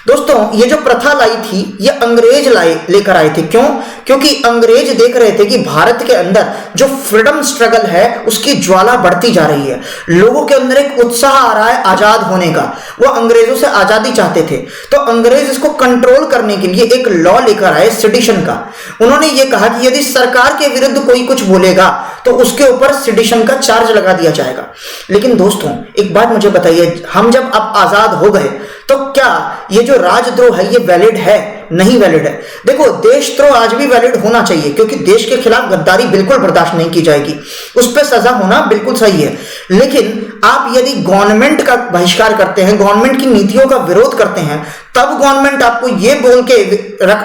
A: दोस्तों ये जो प्रथा लाई थी ये अंग्रेज लेकर आए थे। क्यों? क्योंकि अंग्रेज देख रहे थे कि भारत के अंदर जो फ्रीडम स्ट्रगल है उसकी ज्वाला बढ़ती जा रही है, लोगों के अंदर एक उत्साह आ रहा है आजाद होने का, वो अंग्रेजों से आजादी चाहते थे। तो अंग्रेज इसको कंट्रोल करने के लिए एक लॉ लेकर आए सेडिशन का। उन्होंने ये कहा कि यदि सरकार के विरुद्ध कोई कुछ बोलेगा तो उसके ऊपर सेडिशन का चार्ज लगा दिया जाएगा। लेकिन दोस्तों एक बात मुझे बताइए, हम जब अब आजाद हो गए तो क्या ये जो राजद्रोह है ये वैलिड है? नहीं वैलिड है। देखो देशद्रोह आज भी वैलिड होना चाहिए क्योंकि देश के खिलाफ गद्दारी बिल्कुल बर्दाश्त नहीं की जाएगी, उस पर सजा होना बिल्कुल सही है। लेकिन आप यदि गवर्नमेंट का बहिष्कार करते हैं, गवर्नमेंट की नीतियों का विरोध करते हैं, तब गवर्नमेंट आपको ये बोल के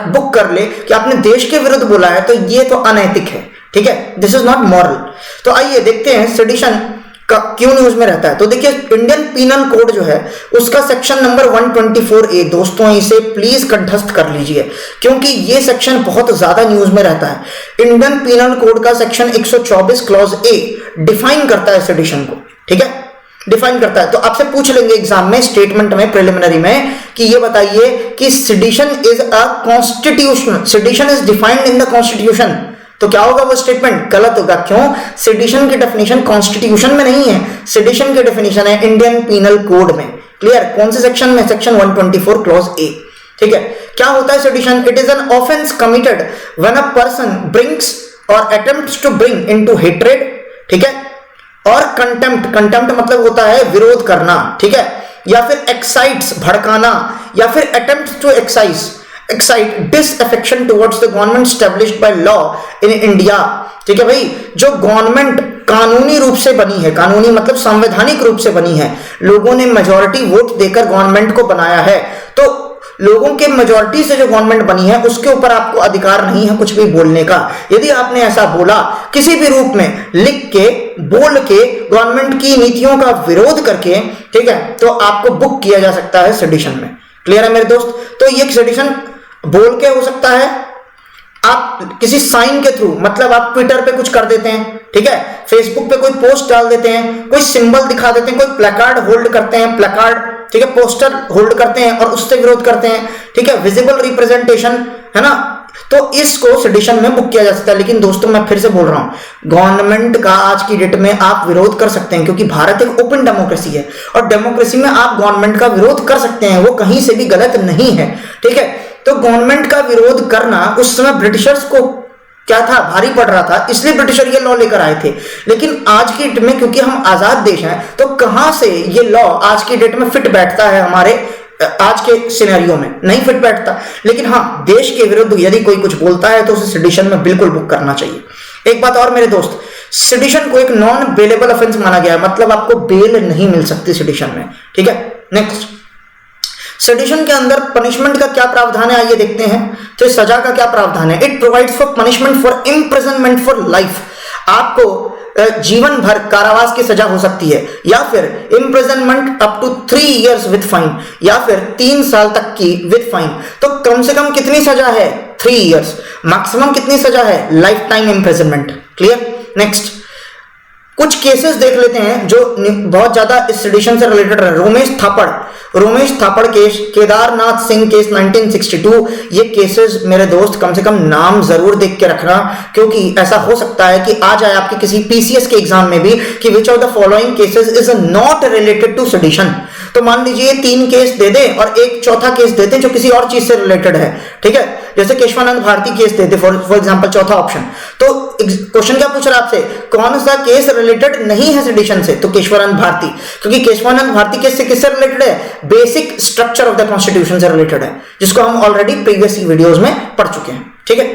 A: बुक कर ले कि आपने देश के विरुद्ध बोला है, तो ये तो अनैतिक है, ठीक है। This is not moral. तो आइए देखते हैं सेडिशन क्यों न्यूज में रहता है। तो देखिए इंडियन पीनल कोड जो है उसका सेक्शन नंबर 124A, दोस्तों इसे प्लीज कंठस्थ कर लीजिए क्योंकि ये सेक्शन बहुत ज्यादा न्यूज में रहता है। इंडियन पीनल कोड का सेक्शन 124 क्लॉज A डिफाइन करता है सेडिशन को, ठीक है, डिफाइन करता है। तो आपसे पूछ लेंगे एग्जाम में, स्टेटमेंट में, प्रिलिमिनरी में कि ये बताइए कि sedition is a constitution, sedition is defined in the constitution, तो क्या होगा वो स्टेटमेंट? गलत होगा। क्यों? सेडिशन की डेफिनेशन कॉन्स्टिट्यूशन में नहीं है, सेडिशन की डेफिनेशन है इंडियन पीनल कोड में। क्लियर? कौन से सेक्शन में? सेक्शन 124 क्लॉज A, ठीक है। क्या होता है sedition? It is an offence committed when a person brings or attempts to bring into hatred, ठीक है, और कंटेम्प्ट, कंटेम्प्ट मतलब होता है विरोध करना, ठीक है, या फिर एक्साइट्स भड़काना, या फिर attempts to excite disaffection towards the government established by law in India, ठीक है भाई। जो गवर्नमेंट कानूनी रूप से बनी है, कानूनी मतलब संवैधानिक रूप से बनी है, लोगों ने मेजॉरिटी वोट देकर गवर्नमेंट को बनाया है, तो लोगों के मेजॉरिटी से जो गवर्नमेंट बनी है उसके ऊपर आपको अधिकार नहीं है कुछ भी बोलने का। यदि आपने ऐसा बोला किसी भी रूप में, लिख के, बोल के, गवर्नमेंट की नीतियों का विरोध करके, ठीक है, तो आपको बुक किया जा सकता है सेडिशन में। क्लियर है मेरे दोस्त? तो ये सेडिशन बोल के हो सकता है, आप किसी साइन के थ्रू, मतलब आप ट्विटर पे कुछ कर देते हैं, ठीक है, फेसबुक पे कोई पोस्ट डाल देते हैं, कोई सिंबल दिखा देते हैं, कोई प्लेकार्ड होल्ड करते हैं, प्लेकार्ड, ठीक है, पोस्टर होल्ड करते हैं और उससे विरोध करते हैं, ठीक है, विजिबल रिप्रेजेंटेशन, है ना, तो इसको सेडिशन में बुक किया जा सकता है। लेकिन दोस्तों मैं फिर से बोल रहा हूं, गवर्नमेंट का आज की डेट में आप विरोध कर सकते हैं क्योंकि भारत एक ओपन डेमोक्रेसी है और डेमोक्रेसी में आप गवर्नमेंट का विरोध कर सकते हैं, वो कहीं से भी गलत नहीं है, ठीक है। तो गवर्नमेंट का विरोध करना उस समय ब्रिटिशर्स को क्या था, भारी पड़ रहा था, इसलिए ब्रिटिशर ये लॉ लेकर आए थे। लेकिन आज की डेट में क्योंकि हम आजाद देश हैं, तो कहां से ये लॉ आज की डेट में फिट बैठता है, हमारे आज के सिनेरियो में नहीं फिट बैठता। लेकिन हाँ, देश के विरुद्ध यदि कोई कुछ बोलता है तो उसे सेडिशन में बिल्कुल बुक करना चाहिए। एक बात और मेरे दोस्त, सेडिशन को एक नॉन बेलेबल ऑफेंस माना गया है, मतलब आपको बेल नहीं मिल सकती सेडिशन में, ठीक है। नेक्स्ट, सेडिशन के अंदर पनिशमेंट का क्या प्रावधान है, आइए देखते हैं। तो सजा का क्या प्रावधान है? It provides for punishment for imprisonment for life. आपको जीवन भर कारावास की सजा हो सकती है, या फिर imprisonment up to 3 years with fine, या फिर 3 साल तक की विद फाइन। तो कम से कम कितनी सजा है? 3 years। मैक्सिमम कितनी सजा है? Life time imprisonment. Clear? Next, कुछ केसेस देख लेते हैं जो बहुत ज्यादा इस सेडिशन से रिलेटेड है। रोमेश थापड़ केस, केदारनाथ सिंह केस 1962, ये केसेस मेरे दोस्त कम से कम नाम जरूर देख के रखना, क्योंकि ऐसा हो सकता है कि आ जाए आपके किसी पीसीएस के एग्जाम में भी कि which of the following cases is not related to sedition. तो मान लीजिए 3 केस दे दे और एक चौथा केस देते हैं जो किसी और चीज से रिलेटेड है, ठीक है, जैसे केशवानंद भारती केस देते फॉर एग्जांपल, चौथा ऑप्शन। तो क्वेश्चन क्या पूछ रहा है आपसे, कौन सा केस रिलेटेड नहीं है सेडिशन से? तो केशवानंद भारती, क्योंकि केशवानंद भारती केस से किससे रिलेटेड है? Basic structure of the constitution से रिलेटेड है, जिसको हम ऑलरेडी प्रीवियस वीडियोस में पढ़ चुके हैं, ठीक है।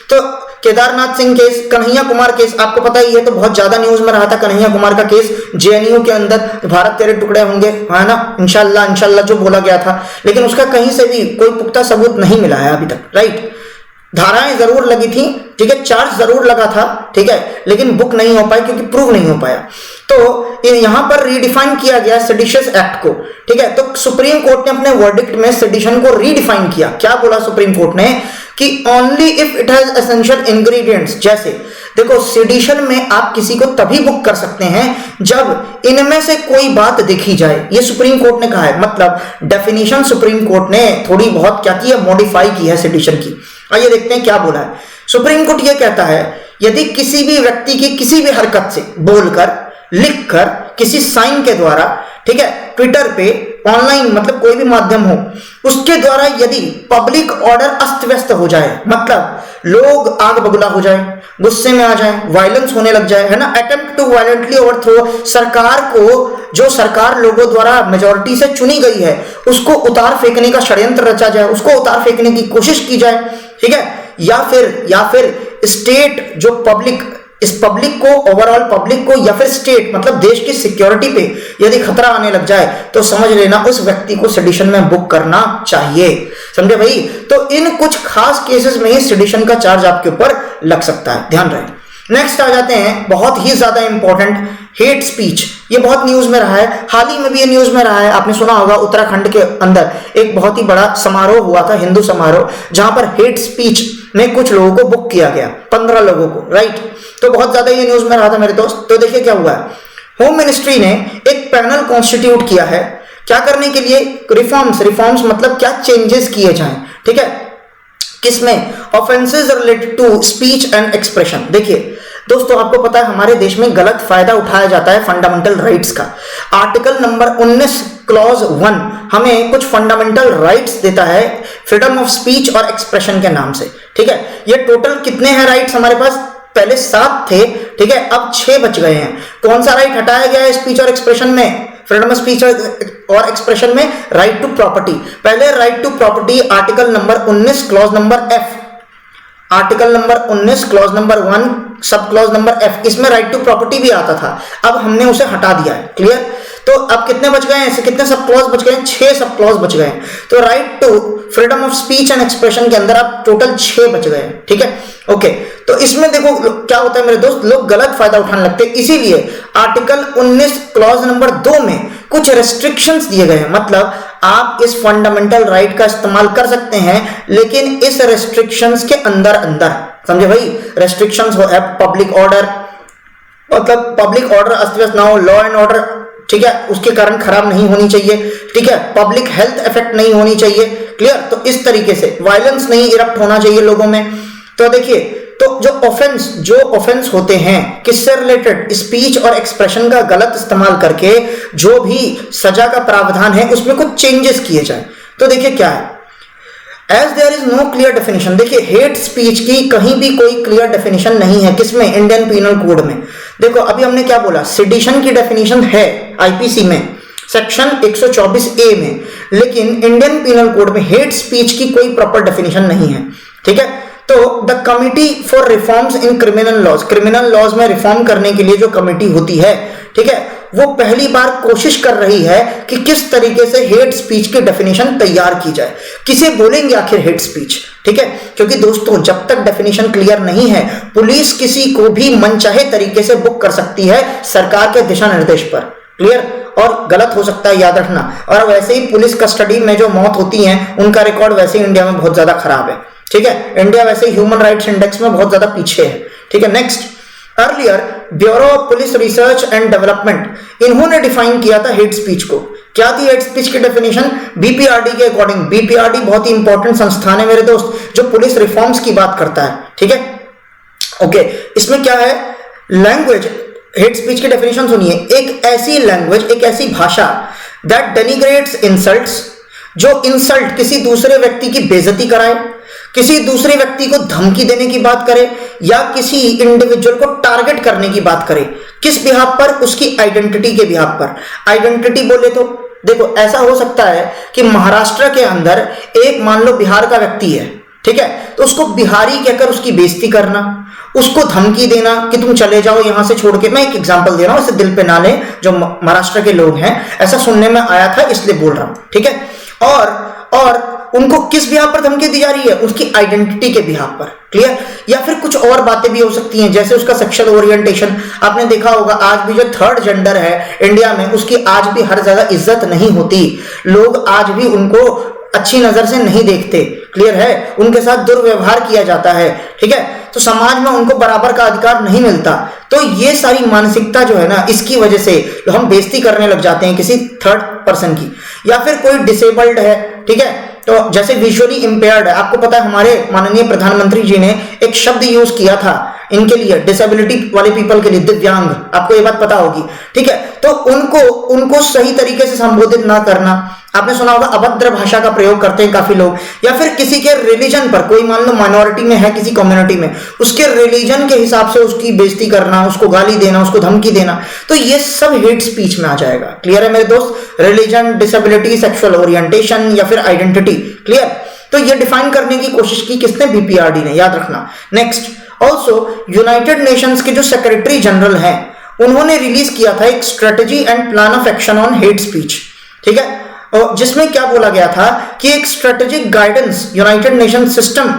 A: तो केदारनाथ सिंह केस, कन्हैया कुमार केस आपको पता ही है, तो बहुत ज्यादा न्यूज में रहा था कन्हैया कुमार का केस, जेएनयू के अंदर भारत तेरे टुकड़े होंगे, है ना, इंशाल्लाह इंशाल्लाह जो बोला गया था, लेकिन उसका कहीं से भी कोई पुख्ता सबूत नहीं मिला है अभी तक, राइट। धाराएं जरूर लगी थी, ठीक है, चार्ज जरूर लगा था, ठीक है, लेकिन बुक नहीं हो पाई क्योंकि प्रूव नहीं हो पाया। तो यहां पर रीडिफाइन किया गया सेडिशियस एक्ट को, ठीक है। तो सुप्रीम कोर्ट ने अपने वर्डिक्ट में सेडिशन को रीडिफाइन किया। क्या बोला सुप्रीम कोर्ट ने कि only if it has essential ingredients. जैसे देखो, सेडिशन में आप किसी को तभी बुक कर सकते हैं जब इनमें से कोई बात देखी जाए, ये सुप्रीम कोर्ट ने कहा है। मतलब डेफिनेशन सुप्रीम कोर्ट ने थोड़ी बहुत क्या की है, मॉडिफाई की है सेडिशन की। आइए देखते हैं क्या बोला है। सुप्रीम कोर्ट ये कहता है, यदि किसी भी व्यक्ति की किसी भी हरकत से, बोलकर, लिखकर, किसी साइन के द्वारा, ठीक है, ट्विटर पे, ऑनलाइन, मतलब कोई भी माध्यम हो, उसके द्वारा यदि पब्लिक ऑर्डर अस्त व्यस्त हो जाए, मतलब लोग आग बबूला हो जाए, गुस्से में आ जाए, वायलेंस होने लग जाए, है ना, अटेम्प्ट टू वायलेंटली ओवरथ्रो, सरकार को, जो सरकार लोगों द्वारा मेजॉरिटी से चुनी गई है, उसको उतार फेंकने का षड्यंत्र रचा जाए, उसको उतार फेंकने की कोशिश की जाए, ठीक है, या फिर स्टेट जो पब्लिक, इस पब्लिक को, ओवरऑल पब्लिक को, या फिर स्टेट मतलब देश की सिक्योरिटी पे यदि खतरा आने लग जाए, तो समझ लेना उस व्यक्ति को सेडिशन में बुक करना चाहिए। समझे भाई? तो इन कुछ खास केसेस में ही सेडिशन का चार्ज आपके ऊपर लग सकता है, ध्यान रहे। नेक्स्ट आ जाते हैं, बहुत ही ज्यादा इंपॉर्टेंट, हेट स्पीच। ये बहुत न्यूज में रहा है, हाल ही में भी ये न्यूज में रहा है। आपने सुना होगा उत्तराखंड के अंदर एक बहुत ही बड़ा समारोह हुआ था, हिंदू समारोह, जहां पर हेट स्पीच में कुछ लोगों को बुक किया गया, 15 लोगों को, राइट। तो बहुत ज्यादा ये न्यूज में रहा था मेरे दोस्त। तो देखिए क्या हुआ है, होम मिनिस्ट्री ने एक पैनल कॉन्स्टिट्यूट किया है, क्या करने के लिए? रिफॉर्म्स मतलब क्या चेंजेस किए जाएं, ठीक है, किसमें? Offences related to speech and expression. देखिए दोस्तों, आपको पता है हमारे देश में गलत फायदा उठाया जाता है फंडामेंटल राइट्स का। आर्टिकल नंबर 19 क्लॉज 1 हमें कुछ फंडामेंटल राइट्स देता है फ्रीडम ऑफ स्पीच और एक्सप्रेशन के नाम से, ठीक है। ये टोटल कितने हैं राइट्स हमारे पास? पहले 7 थे, ठीक है, अब 6 बच गए हैं। कौन सा राइट हटाया गया है स्पीच और एक्सप्रेशन में? फ्रीडम ऑफ स्पीच और एक्सप्रेशन में राइट टू प्रॉपर्टी। पहले right to property article number 19 clause number F, article number 19 clause number 1 sub clause number F, इसमें राइट टू प्रॉपर्टी भी आता था, अब हमने उसे हटा दिया है। क्लियर? तो अब कितने बच गए हैं, कितने सब क्लॉज बच गए हैं, 6 सब क्लॉज बच गए हैं। तो right to freedom of speech and expression के अंदर आप टोटल 6 बच गए हैं, ठीक है। ओके, तो इसमें देखो क्या होता है मेरे दोस्त, लोग गलत फायदा उठाने लगते हैं। इसीलिए आर्टिकल 19 क्लॉज नंबर 2 में कुछ रेस्ट्रिक्शंस दिए गए हैं, मतलब आप इस फंडामेंटल राइट का इस्तेमाल कर सकते हैं, लेकिन इस रेस्ट्रिक्शंस के अंदर अंदर, समझे भाई। रेस्ट्रिक्शंस हो पब्लिक ऑर्डर, मतलब पब्लिक ऑर्डर अस्त व्यस्त ना हो, लॉ एंड ऑर्डर, ठीक है, उसके कारण खराब नहीं होनी चाहिए, ठीक है, पब्लिक हेल्थ इफेक्ट नहीं होनी चाहिए, क्लियर। तो इस तरीके से वायलेंस नहीं इरप्ट होना चाहिए लोगों में। तो देखिए, तो जो ऑफेंस होते हैं किससे रिलेटेड, स्पीच और एक्सप्रेशन का गलत इस्तेमाल करके जो भी सजा का प्रावधान है उसमें कुछ चेंजेस किए जाए। तो देखिए क्या है, as there is no clear definition. देखिए, हेट स्पीच की कहीं भी कोई क्लियर डेफिनेशन नहीं है, किसमें, इंडियन पीनल कोड में। देखो अभी हमने क्या बोला, सेडिशन की डेफिनेशन है आईपीसी में सेक्शन 124A में, लेकिन इंडियन पीनल कोड में हेट स्पीच की कोई प्रॉपर डेफिनेशन नहीं है, ठीक है। तो the committee for reforms in criminal laws में रिफॉर्म करने के लिए जो कमिटी होती है, ठीक है, वो पहली बार कोशिश कर रही है कि किस तरीके से हेट स्पीच की डेफिनेशन तैयार की जाए। किसे बोलेंगे आखिर हेट स्पीच, ठीक है, क्योंकि दोस्तों जब तक डेफिनेशन क्लियर नहीं है, पुलिस किसी को भी मनचाहे तरीके से बुक कर सकती है सरकार के दिशा निर्देश पर, क्लियर, और गलत हो सकता है, याद रखना। और वैसे ही पुलिस कस्टडी में जो मौत होती है उनका रिकॉर्ड वैसे ही इंडिया में बहुत ज्यादा खराब है, ठीक है। इंडिया वैसे ह्यूमन राइट्स इंडेक्स में बहुत ज्यादा पीछे है, ठीक है। Next, earlier bureau of police research and development, इन्होंने डिफाइन किया था हेट स्पीच को। क्या थी हेट स्पीच की डेफिनेशन, बीपीआरडी के अकॉर्डिंग। बीपीआरडी बहुत ही इंपॉर्टेंट संस्थान है मेरे दोस्त, जो पुलिस रिफॉर्म्स की बात करता है, ठीक है। ओके, इसमें क्या है, लैंग्वेज, हेट स्पीच की डेफिनेशन सुनिए, एक ऐसी लैंग्वेज, एक ऐसी भाषा दैट डेनिग्रेट्स इंसल्ट्स, जो इंसल्ट किसी दूसरे व्यक्ति की बेइज्जती कराए, किसी दूसरे व्यक्ति को धमकी देने की बात करे, या किसी इंडिविजुअल को टारगेट करने की बात करे, किस बिहाफ पर, उसकी आइडेंटिटी के बिहाफ पर। आइडेंटिटी बोले तो देखो ऐसा हो सकता है कि महाराष्ट्र के अंदर एक मान लो बिहार का व्यक्ति है, ठीक है, तो उसको बिहारी कहकर उसकी बेइज्जती करना, उसको धमकी देना कि तुम चले जाओ यहां से छोड़ के। मैं एक एग्जांपल दे रहा हूं, इसे दिल पे ना ले, जो महाराष्ट्र के लोग हैं, ऐसा सुनने में आया था इसलिए बोल रहा हूं, ठीक है। और उनको किस बिहाफ पर धमकी दी जा रही है, उसकी आइडेंटिटी के बिहाफ पर, क्लियर। या फिर कुछ और बातें भी हो सकती हैं, जैसे उसका सेक्सुअल ओरिएंटेशन। आपने देखा होगा आज भी जो थर्ड जेंडर है इंडिया में, उसकी आज भी हर जगह इज्जत नहीं होती, लोग आज भी उनको अच्छी नजर से नहीं देखते, क्लियर है, उनके साथ दुर्व्यवहार किया जाता है, ठीक है। तो समाज में उनको बराबर का अधिकार नहीं मिलता। तो ये सारी मानसिकता जो है ना, इसकी वजह से हम बेइज्जती करने लग जाते हैं किसी थर्ड पर्सन की। या फिर कोई डिसेबल्ड है, ठीक है, तो जैसे विजुअली इंपेयर्ड है, आपको पता है हमारे माननीय प्रधानमंत्री जी ने एक शब्द यूज किया था इनके लिए, डिसेबिलिटी वाले पीपल के लिए, दिव्यांग, आपको ये बात पता होगी, ठीक है। तो उनको सही तरीके से संबोधित ना करना, आपने सुना होगा अभद्र भाषा का प्रयोग करते हैं काफी लोग। या फिर किसी के रिलीजन पर, कोई मान लो माइनॉरिटी में है किसी कम्युनिटी में, उसके रिलीजन के हिसाब से उसकी बेइज्जती करना, उसको गाली देना, उसको धमकी देना, तो ये सब हेट स्पीच में आ जाएगा, क्लियर है मेरे दोस्त। रिलीजन, डिसेबिलिटी, सेक्सुअल ओरिएंटेशन या फिर आइडेंटिटी, क्लियर। तो ये डिफाइन करने की कोशिश की किसने, बीपीआरडी ने, याद रखना। नेक्स्ट, ऑल्सो यूनाइटेड नेशंस के जो सेक्रेटरी जनरल हैं, उन्होंने रिलीज किया था एक strategy and plan of action on hate speech, ठीक है, जिसमें क्या बोला गया था कि एक strategic guidance, United nation system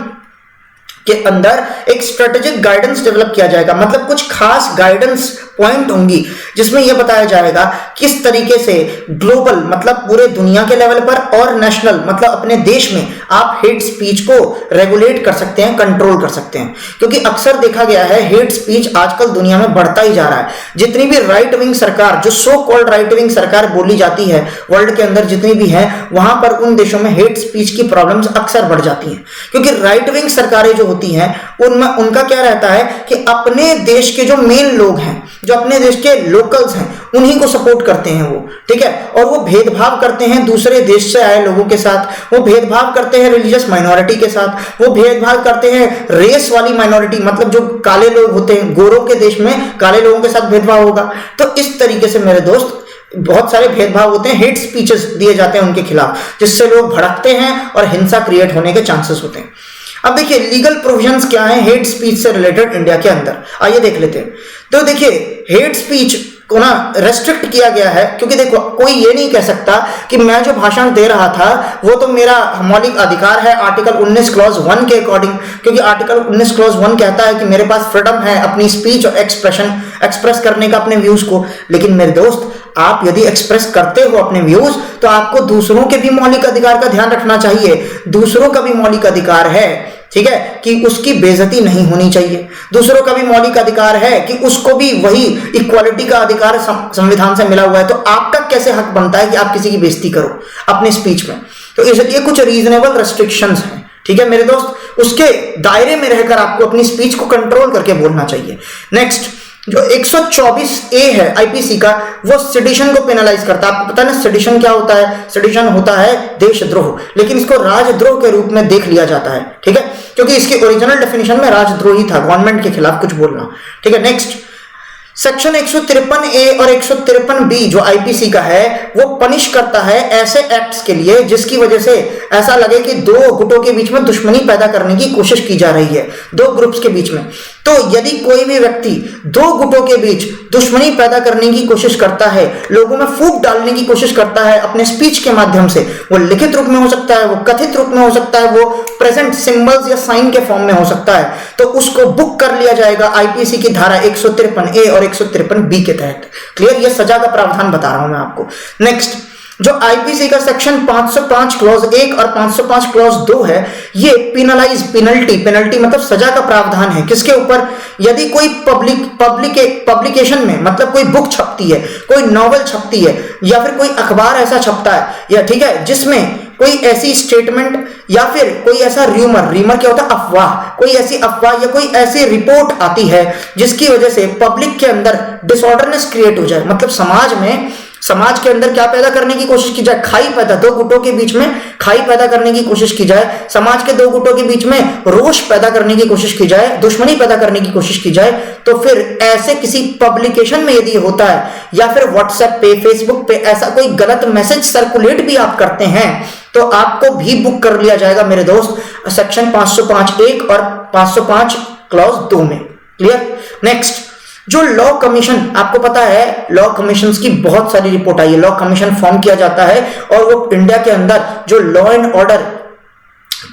A: के अंदर एक स्ट्रेटेजिक गाइडेंस डेवलप किया जाएगा। मतलब कुछ खास गाइडेंस पॉइंट होंगी जिसमें यह बताया जाएगा किस तरीके से ग्लोबल, मतलब पूरे दुनिया के लेवल पर, और नेशनल, मतलब अपने देश में आप हेट स्पीच को रेगुलेट कर सकते हैं, कंट्रोल कर सकते हैं। क्योंकि अक्सर देखा गया है हेट स्पीच आजकल दुनिया में बढ़ता ही जा रहा है। जितनी भी राइट विंग सरकार, जो सो कॉल्ड राइट विंग सरकार बोली जाती है वर्ल्ड के अंदर जितनी भी है, वहां पर उन देशों में हेट स्पीच की प्रॉब्लम्स अक्सर बढ़ जाती हैं। क्योंकि राइट विंग सरकारें जो होती हैं उनमें उनका क्या रहता है कि अपने देश के जो मेन लोग हैं, जो अपने देश के लोकल्स हैं, उन्हीं को सपोर्ट करते हैं वो, ठीक है। और वो भेदभाव करते हैं दूसरे देश से आए लोगों के साथ, वो भेदभाव करते हैं रिलीजियस माइनॉरिटी के साथ, वो भेदभाव करते हैं रेस वाली माइनॉरिटी, मतलब जो काले लोग होते हैं, गोरों के देश में काले लोगों के साथ भेदभाव होगा। तो इस तरीके से मेरे दोस्त बहुत सारे भेदभाव होते हैं, हेट स्पीचेस दिए जाते हैं उनके खिलाफ, जिससे लोग भड़कते हैं और हिंसा क्रिएट होने के चांसेस होते हैं। अब देखिए लीगल प्रोविजंस क्या है हेट स्पीच से रिलेटेड इंडिया के अंदर, आइए देख लेते हैं। तो देखिए हेट स्पीच को ना रेस्ट्रिक्ट किया गया है, क्योंकि देखो कोई ये नहीं कह सकता कि मैं जो भाषण दे रहा था वो तो मेरा मौलिक अधिकार है आर्टिकल 19 क्लॉज 1 के अकॉर्डिंग, क्योंकि आर्टिकल 19 क्लॉज 1 कहता है कि मेरे पास फ्रीडम है अपनी स्पीच और एक्सप्रेस करने का अपने व्यूज को। लेकिन मेरे दोस्त, आप यदि एक्सप्रेस करते हो अपने व्यूज तो आपको दूसरों के भी मौलिक अधिकार का ध्यान रखना चाहिए। दूसरों का भी मौलिक अधिकार है, ठीक है, कि उसकी बेइज्जती नहीं होनी चाहिए। दूसरों का भी मौलिक अधिकार है कि उसको भी वही इक्वालिटी का अधिकार संविधान से मिला हुआ है। तो आपका कैसे हक बनता है कि आप किसी की बेइज्जती करो अपने स्पीच में? तो इसलिए कुछ रीजनेबल रेस्ट्रिक्शंस हैं, ठीक है मेरे दोस्त, उसके दायरे में रहकर आपको अपनी स्पीच को कंट्रोल करके बोलना चाहिए। नेक्स्ट, जो 124A है आईपीसी का, वो सेडिशन को पेनलाइज करता है। आपको पता है ना सेडिशन क्या होता है? सेडिशन होता है देशद्रोह, लेकिन इसको राजद्रोह के रूप में देख लिया जाता है, ठीक है, क्योंकि इसकी ओरिजिनल डेफिनेशन में राजद्रोही था, गवर्नमेंट के खिलाफ कुछ बोलना, ठीक है। नेक्स्ट, सेक्शन 153A और 153B जो आईपीसी का है वो पनिश करता है ऐसे एक्ट्स के लिए जिसकी वजह से ऐसा लगे कि दो गुटों के बीच में दुश्मनी पैदा करने की कोशिश की जा रही है, दो ग्रुप्स के बीच में। तो यदि कोई भी व्यक्ति दो गुटों के बीच दुश्मनी पैदा करने की कोशिश करता है, लोगों में फूट डालने की कोशिश करता है अपने स्पीच के माध्यम से, वो लिखित रूप में हो सकता है, वो कथित रूप में हो सकता है, वो प्रेजेंट सिंबल्स या साइन के फॉर्म में हो सकता है, तो उसको बुक कर लिया जाएगा आईपीसी की धारा 153A और 153B के तहत। क्लियर? ये सजा का प्रावधान बता रहा हूं मैं आपको। नेक्स्ट, जो आईपीसी का सेक्शन 505 क्लॉज 1 और 505 क्लॉज 2 है, ये पेनल्टी मतलब सजा का प्रावधान है। किसके ऊपर? यदि कोई पब्लिकेशन में, मतलब कोई बुक छपती है, कोई नॉवेल छपती है, या फिर कोई अखबार ऐसा छपता है, या ठीक है, जिसमें कोई ऐसी स्टेटमेंट या फिर कोई ऐसा र्यूमर क्या होता है? अफवाह, कोई ऐसी अफवाह या कोई ऐसी रिपोर्ट आती है जिसकी वजह से पब्लिक के अंदर डिसऑर्डरनेस क्रिएट हो जाए, मतलब समाज के अंदर क्या पैदा करने की कोशिश की जाए? खाई पैदा, दो गुटों के बीच में खाई पैदा करने की कोशिश की जाए, समाज के दो गुटों के बीच में रोष पैदा करने की कोशिश की जाए, दुश्मनी पैदा करने की कोशिश की जाए, तो फिर ऐसे किसी पब्लिकेशन में यदि होता है, या फिर व्हाट्सएप पे, फेसबुक पे ऐसा कोई गलत मैसेज सर्कुलेट भी आप करते हैं, तो आपको भी बुक कर लिया जाएगा मेरे दोस्त सेक्शन 505(1) और 505 क्लॉज 2 में। क्लियर? नेक्स्ट, जो लॉ कमीशन, आपको पता है लॉ कमीशन की बहुत सारी रिपोर्ट आई है, लॉ कमीशन फॉर्म किया जाता है और वो इंडिया के अंदर जो लॉ एंड ऑर्डर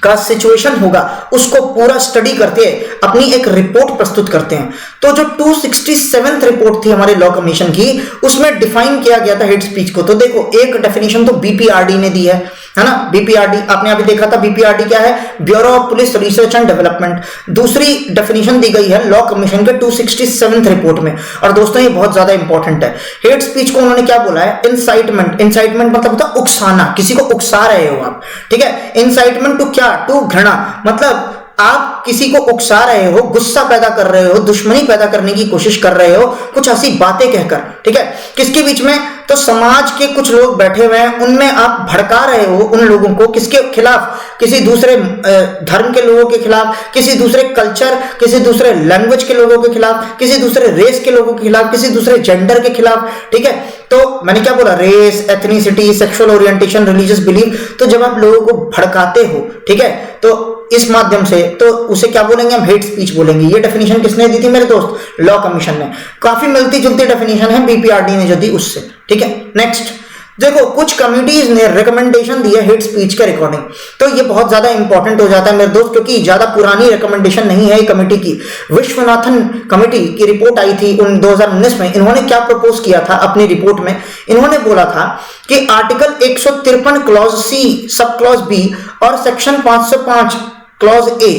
A: का सिचुएशन होगा उसको पूरा स्टडी करते हैं, अपनी एक रिपोर्ट प्रस्तुत करते हैं। तो जो 267th रिपोर्ट थी हमारे लॉ कमीशन की, उसमें डिफाइन किया गया था हेट स्पीच को। तो देखो, एक डेफिनेशन तो बीपीआरडी ने दी है ना, बीपीआरडी आपने अभी देखा था। बीपीआरडी क्या है? Bureau of police research and development. दूसरी डेफिनेशन दी गई है लॉ कमीशन के 267th रिपोर्ट में, और दोस्तों ये बहुत ज्यादा इंपॉर्टेंट है। हेट स्पीच को उन्होंने क्या बोला है? इंसाइटमेंट मतलब होता है उकसाना, किसी को उकसा रहे हो आप, ठीक है। इंसाइटमेंट टू क्या? टू घृणा, मतलब आप किसी को उकसा रहे हो, गुस्सा पैदा कर रहे हो, दुश्मनी पैदा करने की कोशिश कर रहे हो, कुछ ऐसी बातें कहकर, ठीक है। किसके बीच में? तो समाज के कुछ लोग बैठे हुए हैं, उनमें आप भड़का रहे हो उन लोगों को, किसके खिलाफ? किसी दूसरे धर्म के लोगों के खिलाफ, किसी दूसरे कल्चर, किसी दूसरे लैंग्वेज के लोगों के खिलाफ, किसी दूसरे रेस के लोगों के खिलाफ, किसी दूसरे जेंडर के खिलाफ, ठीक है। तो मैंने क्या बोला? Race, ethnicity, sexual orientation, religious belief. तो जब आप लोगों को भड़काते हो, ठीक है, तो इस माध्यम से, तो उसे क्या बोलेंगे हम? हेट स्पीच बोलेंगे। ये डेफिनेशन किसने दी थी मेरे दोस्त? लॉ कमीशन ने। काफी मिलती जुलती डेफिनेशन है बीपीआरडी ने जो दी उससे, ठीक है। नेक्स्ट, देखो कुछ कमिटीज ने रिकमेंडेशन दी है हेट स्पीच के रिकॉर्डिंग, तो ये बहुत ज्यादा इंपॉर्टेंट हो जाता है मेरे दोस्त, क्योंकि ज्यादा पुरानी रिकमेंडेशन नहीं है कमिटी की। विश्वनाथन कमिटी की रिपोर्ट आई थी 2019 में। इन्होंने क्या प्रपोज किया था अपनी रिपोर्ट में? इन्होंने बोला था कि article 153 clause C sub clause B और सेक्शन 505 क्लॉज A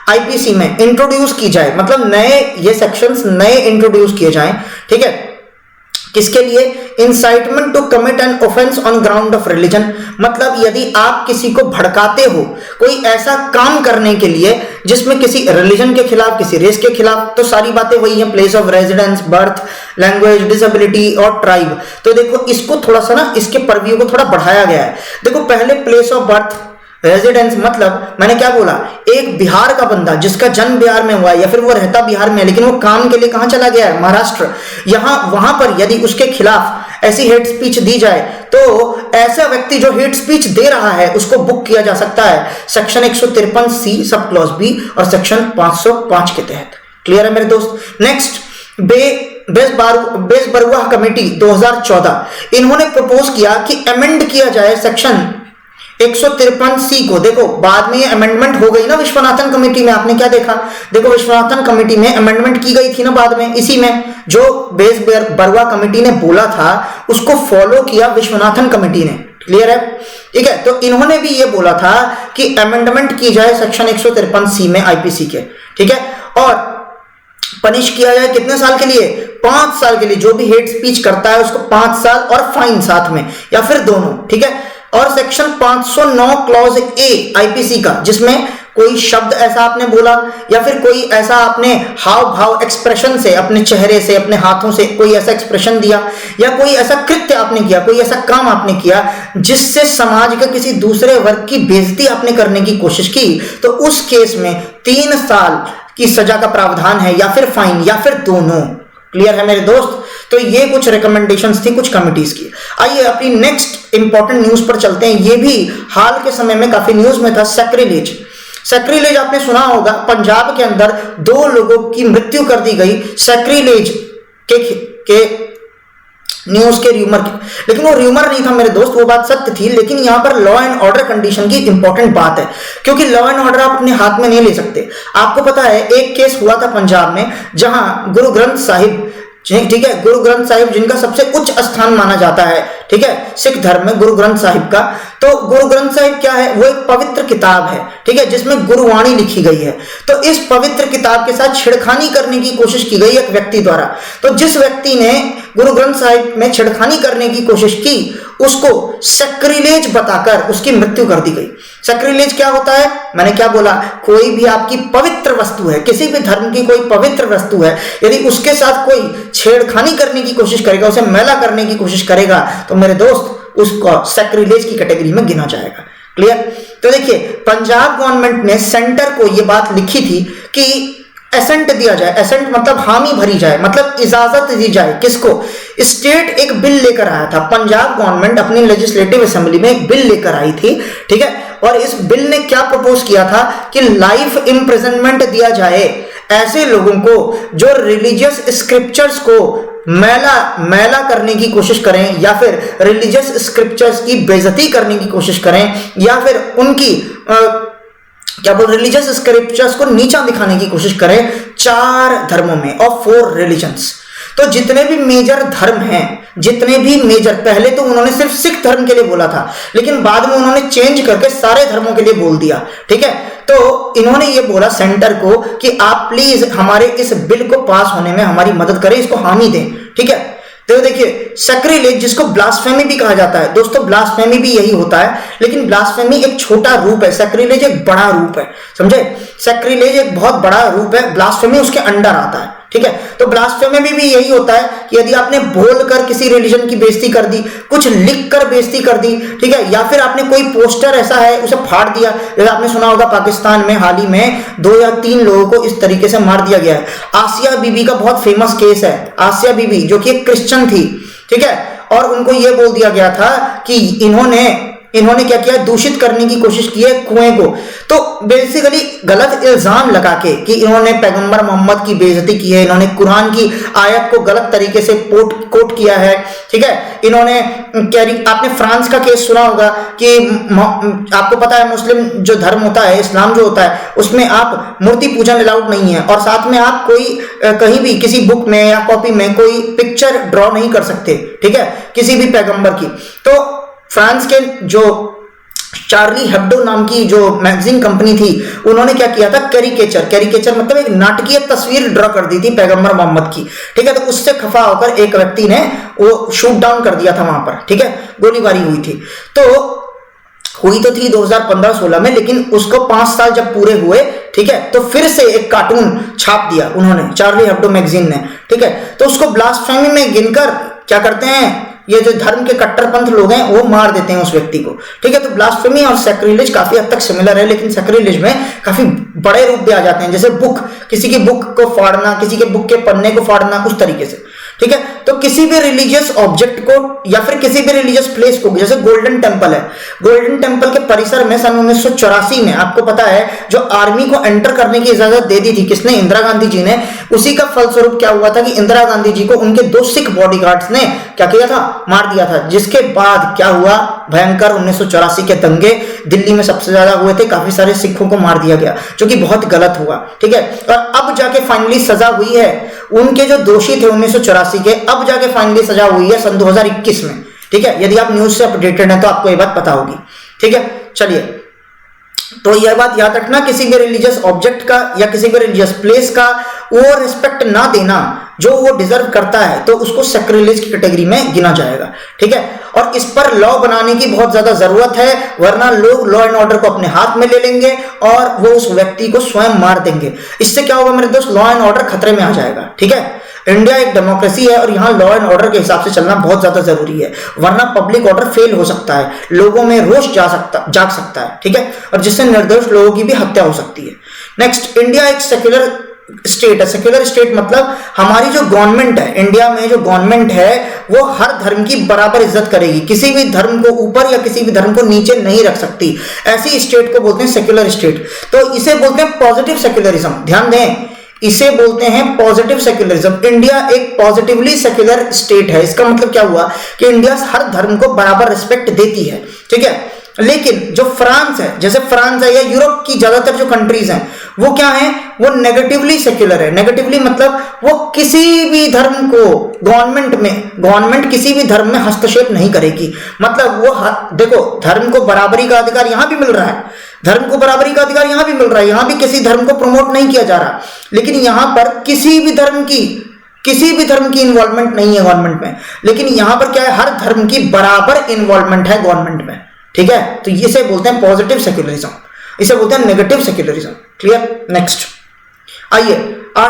A: आईपीसी में इंट्रोड्यूस की जाए, मतलब नए ये सेक्शंस नए इंट्रोड्यूस किए जाएं, ठीक है। किसके लिए? Incitement to commit an offence on ground of religion, मतलब यदि आप किसी को भड़काते हो कोई ऐसा काम करने के लिए जिसमें किसी रिलीजन के खिलाफ, किसी रेस के खिलाफ, तो सारी बातें वही हैं, place of residence, birth, language, disability और ट्राइब। तो देखो इसको थोड़ा सा ना, इसके परव्यू को थोड़ा बढ़ाया गया है। देखो पहले प्लेस ऑफ बर्थ, रेजिडेंस, मतलब मैंने क्या बोला? एक बिहार का बंदा जिसका जन्म बिहार में हुआ है, या फिर वो रहता बिहार में है लेकिन वो काम के लिए कहां चला गया है? महाराष्ट्र। वहां पर यदि उसके खिलाफ ऐसी हेट स्पीच दी जाए, तो ऐसा व्यक्ति जो हेट स्पीच दे रहा है उसको बुक किया जा सकता है section 153C sub clause B और सेक्शन 505 के तहत। क्लियर है मेरे दोस्त? नेक्स्ट, बेस बरुआ कमेटी 2014, इन्होंने प्रपोज किया कि अमेंड किया जाए सेक्शन 153C को। देखो बाद में अमेंडमेंट हो गई ना विश्वनाथन कमेटी में, आपने क्या देखा, देखो विश्वनाथन कमेटी में अमेंडमेंट की गई थी ना बाद में, इसी में जो बेस बरुआ कमेटी ने बोला था उसको फॉलो किया विश्वनाथन कमेटी ने। क्लियर है? ठीक है, तो इन्होंने भी ये बोला था कि अमेंडमेंट की जाए सेक्शन 153C में आईपीसी के। ठीक है, और पनिश किया जाए कितने साल के लिए? 5 साल के लिए। जो भी हेट स्पीच करता है उसको 5 साल और फाइन साथ में, या फिर दोनों। ठीक है, और सेक्शन 509 क्लॉज ए आईपीसी का, जिसमें कोई शब्द ऐसा आपने बोला या फिर कोई ऐसा आपने हाव भाव एक्सप्रेशन से, अपने चेहरे से, अपने हाथों से कोई ऐसा एक्सप्रेशन दिया, या कोई ऐसा कृत्य आपने किया, कोई ऐसा काम आपने किया जिससे समाज के किसी दूसरे वर्ग की बेइज्जती आपने करने की कोशिश की, तो उस केस में 3 साल की सजा का प्रावधान है, या फिर फाइन, या फिर दोनों। क्लियर है मेरे दोस्त? तो ये कुछ रिकमेंडेशंस थी कुछ कमिटीज की। आइए अपनी नेक्स्ट इंपॉर्टेंट न्यूज पर चलते हैं। ये भी हाल के समय में काफी न्यूज में था, सैक्रिलेज। सैक्रिलेज आपने सुना होगा, पंजाब के अंदर 2 लोगों की मृत्यु कर दी गई सैक्रिलेज के न्यूज के र्यूमर की। लेकिन वो र्यूमर नहीं था मेरे दोस्त, वो बात सत्य थी। लेकिन यहां पर लॉ एंड ऑर्डर कंडीशन की इंपॉर्टेंट बात है, क्योंकि लॉ एंड ऑर्डर आप अपने हाथ में नहीं ले सकते। आपको पता है एक केस हुआ था पंजाब में, जहां गुरु ग्रंथ साहिब, ठीक है, गुरु ग्रंथ साहिब जिनका सबसे उच्च स्थान माना जाता है, ठीक है, सिख धर्म में गुरु ग्रंथ साहिब का। तो गुरु ग्रंथ साहिब क्या है? वो एक पवित्र किताब है, ठीक है, जिसमें गुरुवाणी लिखी गई है। तो इस पवित्र किताब के साथ छेड़खानी करने की कोशिश की गई एक व्यक्ति द्वारा। तो जिस व्यक्ति ने गुरु ग्रंथ साहिब में छेड़खानी करने की कोशिश की, उसको सैक्रिलेज बताकर उसकी मृत्यु कर दी गई। सैक्रिलेज क्या होता है? मैंने क्या बोला, कोई भी आपकी पवित्र वस्तु है, किसी भी धर्म की कोई पवित्र वस्तु है, यदि उसके साथ कोई छेड़खानी करने की कोशिश करेगा, उसे मैला करने की कोशिश करेगा, तो मेरे दोस्त उसको सैक्रिलेज की कैटेगरी में गिना जाएगा। क्लियर? तो देखिए, पंजाब गवर्नमेंट ने सेंटर को यह बात लिखी थी कि एसेंट दिया जाए। एसेंट मतलब हामी भरी जाए, मतलब इजाजत दी जाए। किसको? स्टेट एक बिल लेकर आया था, पंजाब गवर्नमेंट अपनी लेजिस्लेटिव असेंबली में एक बिल लेकर आई थी, ठीक है। और इस बिल ने क्या प्रपोज किया था कि लाइफ इम्प्रिजनमेंट दिया जाए ऐसे लोगों को जो रिलीजियस स्क्रिप्चर्स को मैला करने की कोशिश करें, या फिर रिलीजियस स्क्रिप्चर्स की बेइज्जती करने की कोशिश करें, या फिर उनकी रिलीजियस स्क्रिप्चर्स को नीचा दिखाने की कोशिश करें 4 धर्मों में, और 4 रिलीजन्स। तो जितने भी मेजर धर्म हैं, जितने भी मेजर, पहले तो उन्होंने सिर्फ सिख धर्म के लिए बोला था, लेकिन बाद में उन्होंने चेंज करके सारे धर्मों के लिए बोल दिया, ठीक है। तो इन्होंने ये बोला सेंटर को कि आप प्लीज हमारे इस बिल को पास होने में हमारी मदद करें, इसको हामी दें, ठीक है। तो देखिए, सैक्रिलेज जिसको ब्लास्फेमी भी कहा जाता है दोस्तों, ब्लास्फेमी भी यही होता है, लेकिन ब्लास्फेमी एक छोटा रूप है, सैक्रिलेज एक बड़ा रूप है, समझे। सैक्रिलेज एक बहुत बड़ा रूप है, ब्लास्फेमी उसके अंडर आता है, ठीक है। तो ब्लास्फेमी में भी यही होता है कि यदि आपने बोलकर किसी रिलीजन की बेइज्जती कर दी, कुछ लिखकर बेइज्जती कर दी, ठीक है, या फिर आपने कोई पोस्टर ऐसा है उसे फाड़ दिया। जैसे आपने सुना होगा पाकिस्तान में हाल ही में 2 या 3 लोगों को इस तरीके से मार दिया गया है। आसिया बीबी का बहुत फेमस केस है, आसिया बीबी जो कि एक क्रिश्चियन थी, ठीक है, और उनको यह बोल दिया गया था कि इन्होंने क्या किया, दूषित करने की कोशिश की है कुएं को। तो बेसिकली गलत इल्जाम लगा के कि इन्होंने पैगंबर मोहम्मद की बेइज्जती की है, इन्होंने कुरान की आयत को गलत तरीके से कोट किया है, ठीक है। इन्होंने आपने फ्रांस का केस सुना होगा कि आपको पता है मुस्लिम जो धर्म होता है, इस्लाम जो होता है, उसमें आप मूर्ति पूजन अलाउड नहीं है, और साथ में आप कोई कहीं भी किसी बुक में या कॉपी में कोई पिक्चर ड्रॉ नहीं कर सकते, ठीक है, किसी भी पैगंबर की। तो फ्रांस के जो चार्ली हेब्डो नाम की जो मैगजीन कंपनी थी, उन्होंने क्या किया था, कैरिकेचर मतलब एक नाटकीय तस्वीर ड्रॉ कर दी थी पैगंबर मोहम्मद की, ठीक है। तो उससे खफा होकर एक व्यक्ति ने वो शूट डाउन कर दिया था वहां पर, ठीक है, गोलीबारी हुई थी। तो हुई तो थी 2015-16 में, लेकिन उसको 5 साल जब पूरे हुए, ठीक है, तो फिर से एक कार्टून छाप दिया उन्होंने, चार्ली हेब्डो मैगजीन ने, ठीक है। तो उसको ब्लास्फेमी में गिनकर क्या करते हैं, ये जो धर्म के कट्टरपंथ लोग हैं वो मार देते हैं उस व्यक्ति को, ठीक है। तो ब्लास्फेमी और सैक्रिलेज काफी हद तक सिमिलर है, लेकिन सैक्रिलेज में काफी बड़े रूप भी आ जाते हैं, जैसे बुक, किसी की बुक को फाड़ना, किसी के बुक के पन्ने को फाड़ना, उस तरीके से, ठीक है। तो किसी भी रिलीजियस ऑब्जेक्ट को या फिर किसी भी रिलीजियस प्लेस को, जैसे गोल्डन टेम्पल है, गोल्डन टेम्पल के परिसर में सन 1984 में आपको पता है जो आर्मी को एंटर करने की इजाजत दे दी थी किसने, इंदिरा गांधी जी ने। उसी का फलस्वरूप क्या हुआ था कि इंदिरा गांधी जी को उनके 2 सिख बॉडीगार्ड्स ने क्या किया था, मार दिया था। जिसके बाद क्या हुआ, भयंकर 1984 के दंगे दिल्ली में सबसे ज्यादा हुए थे, काफी सारे सिखों को मार दिया गया, जो कि बहुत गलत हुआ, ठीक है। और अब जाके फाइनली सजा हुई है उनके जो दोषी थे 1984 के, अब जाके फाइनली सजा हुई है सन 2021 में, ठीक है। यदि आप न्यूज से अपडेटेड हैं तो आपको ये बात पता होगी, ठीक है। चलिए, तो यह बात याद रखना, किसी भी रिलीजियस ऑब्जेक्ट का या किसी भी रिलीजियस प्लेस का वो रिस्पेक्ट ना देना जो वो डिजर्व करता है, तो उसको सैक्रिलेज की कैटेगरी में गिना जाएगा, ठीक है। और इस पर लॉ बनाने की बहुत ज्यादा जरूरत है, वरना लोग लॉ एंड ऑर्डर को अपने हाथ में ले लेंगे और वो उस व्यक्ति को स्वयं मार देंगे। इससे क्या होगा मेरे दोस्त, लॉ एंड ऑर्डर खतरे में आ जाएगा, ठीक है। इंडिया एक डेमोक्रेसी है और यहाँ लॉ एंड ऑर्डर के हिसाब से चलना बहुत ज्यादा जरूरी है, वरना पब्लिक ऑर्डर फेल हो सकता है, लोगों में रोष जाग सकता है, ठीक है, और जिससे निर्दोष लोगों की भी हत्या हो सकती है। नेक्स्ट, इंडिया एक सेक्युलर स्टेट है। सेक्युलर स्टेट मतलब हमारी जो गवर्नमेंट है, इंडिया में जो गवर्नमेंट है वो हर धर्म की बराबर इज्जत करेगी, किसी भी धर्म को ऊपर या किसी भी धर्म को नीचे नहीं रख सकती। ऐसी स्टेट को बोलते हैं सेक्युलर स्टेट। तो इसे बोलते हैं पॉजिटिव सेक्युलरिज्म, ध्यान दें, इसे बोलते हैं पॉजिटिव सेक्युलरिज्म। इंडिया एक पॉजिटिवली सेक्युलर स्टेट है। इसका मतलब क्या हुआ कि इंडिया हर धर्म को बराबर रिस्पेक्ट देती है, ठीक है। लेकिन जो फ्रांस है, जैसे फ्रांस है या यूरोप की ज्यादातर जो कंट्रीज हैं, वो क्या है, वो नेगेटिवली सेक्युलर है। नेगेटिवली मतलब वो किसी भी धर्म को गवर्नमेंट किसी भी धर्म में हस्तक्षेप नहीं करेगी। मतलब वो देखो, धर्म को बराबरी का अधिकार यहां भी मिल रहा है, धर्म को बराबरी का अधिकार यहां भी मिल रहा है, यहां भी किसी धर्म को प्रमोट नहीं किया जा रहा, लेकिन यहां पर किसी भी धर्म की इन्वॉल्वमेंट नहीं है गवर्नमेंट में। लेकिन यहां पर क्या है, हर धर्म की बराबर इन्वॉल्वमेंट है गवर्नमेंट में, ठीक है। तो इसे बोलते हैं पॉजिटिव सेक्युलरिज्म, इसे बोलते हैं नेगेटिव सेक्युलरिज्म। क्लियर। नेक्स्ट आइए,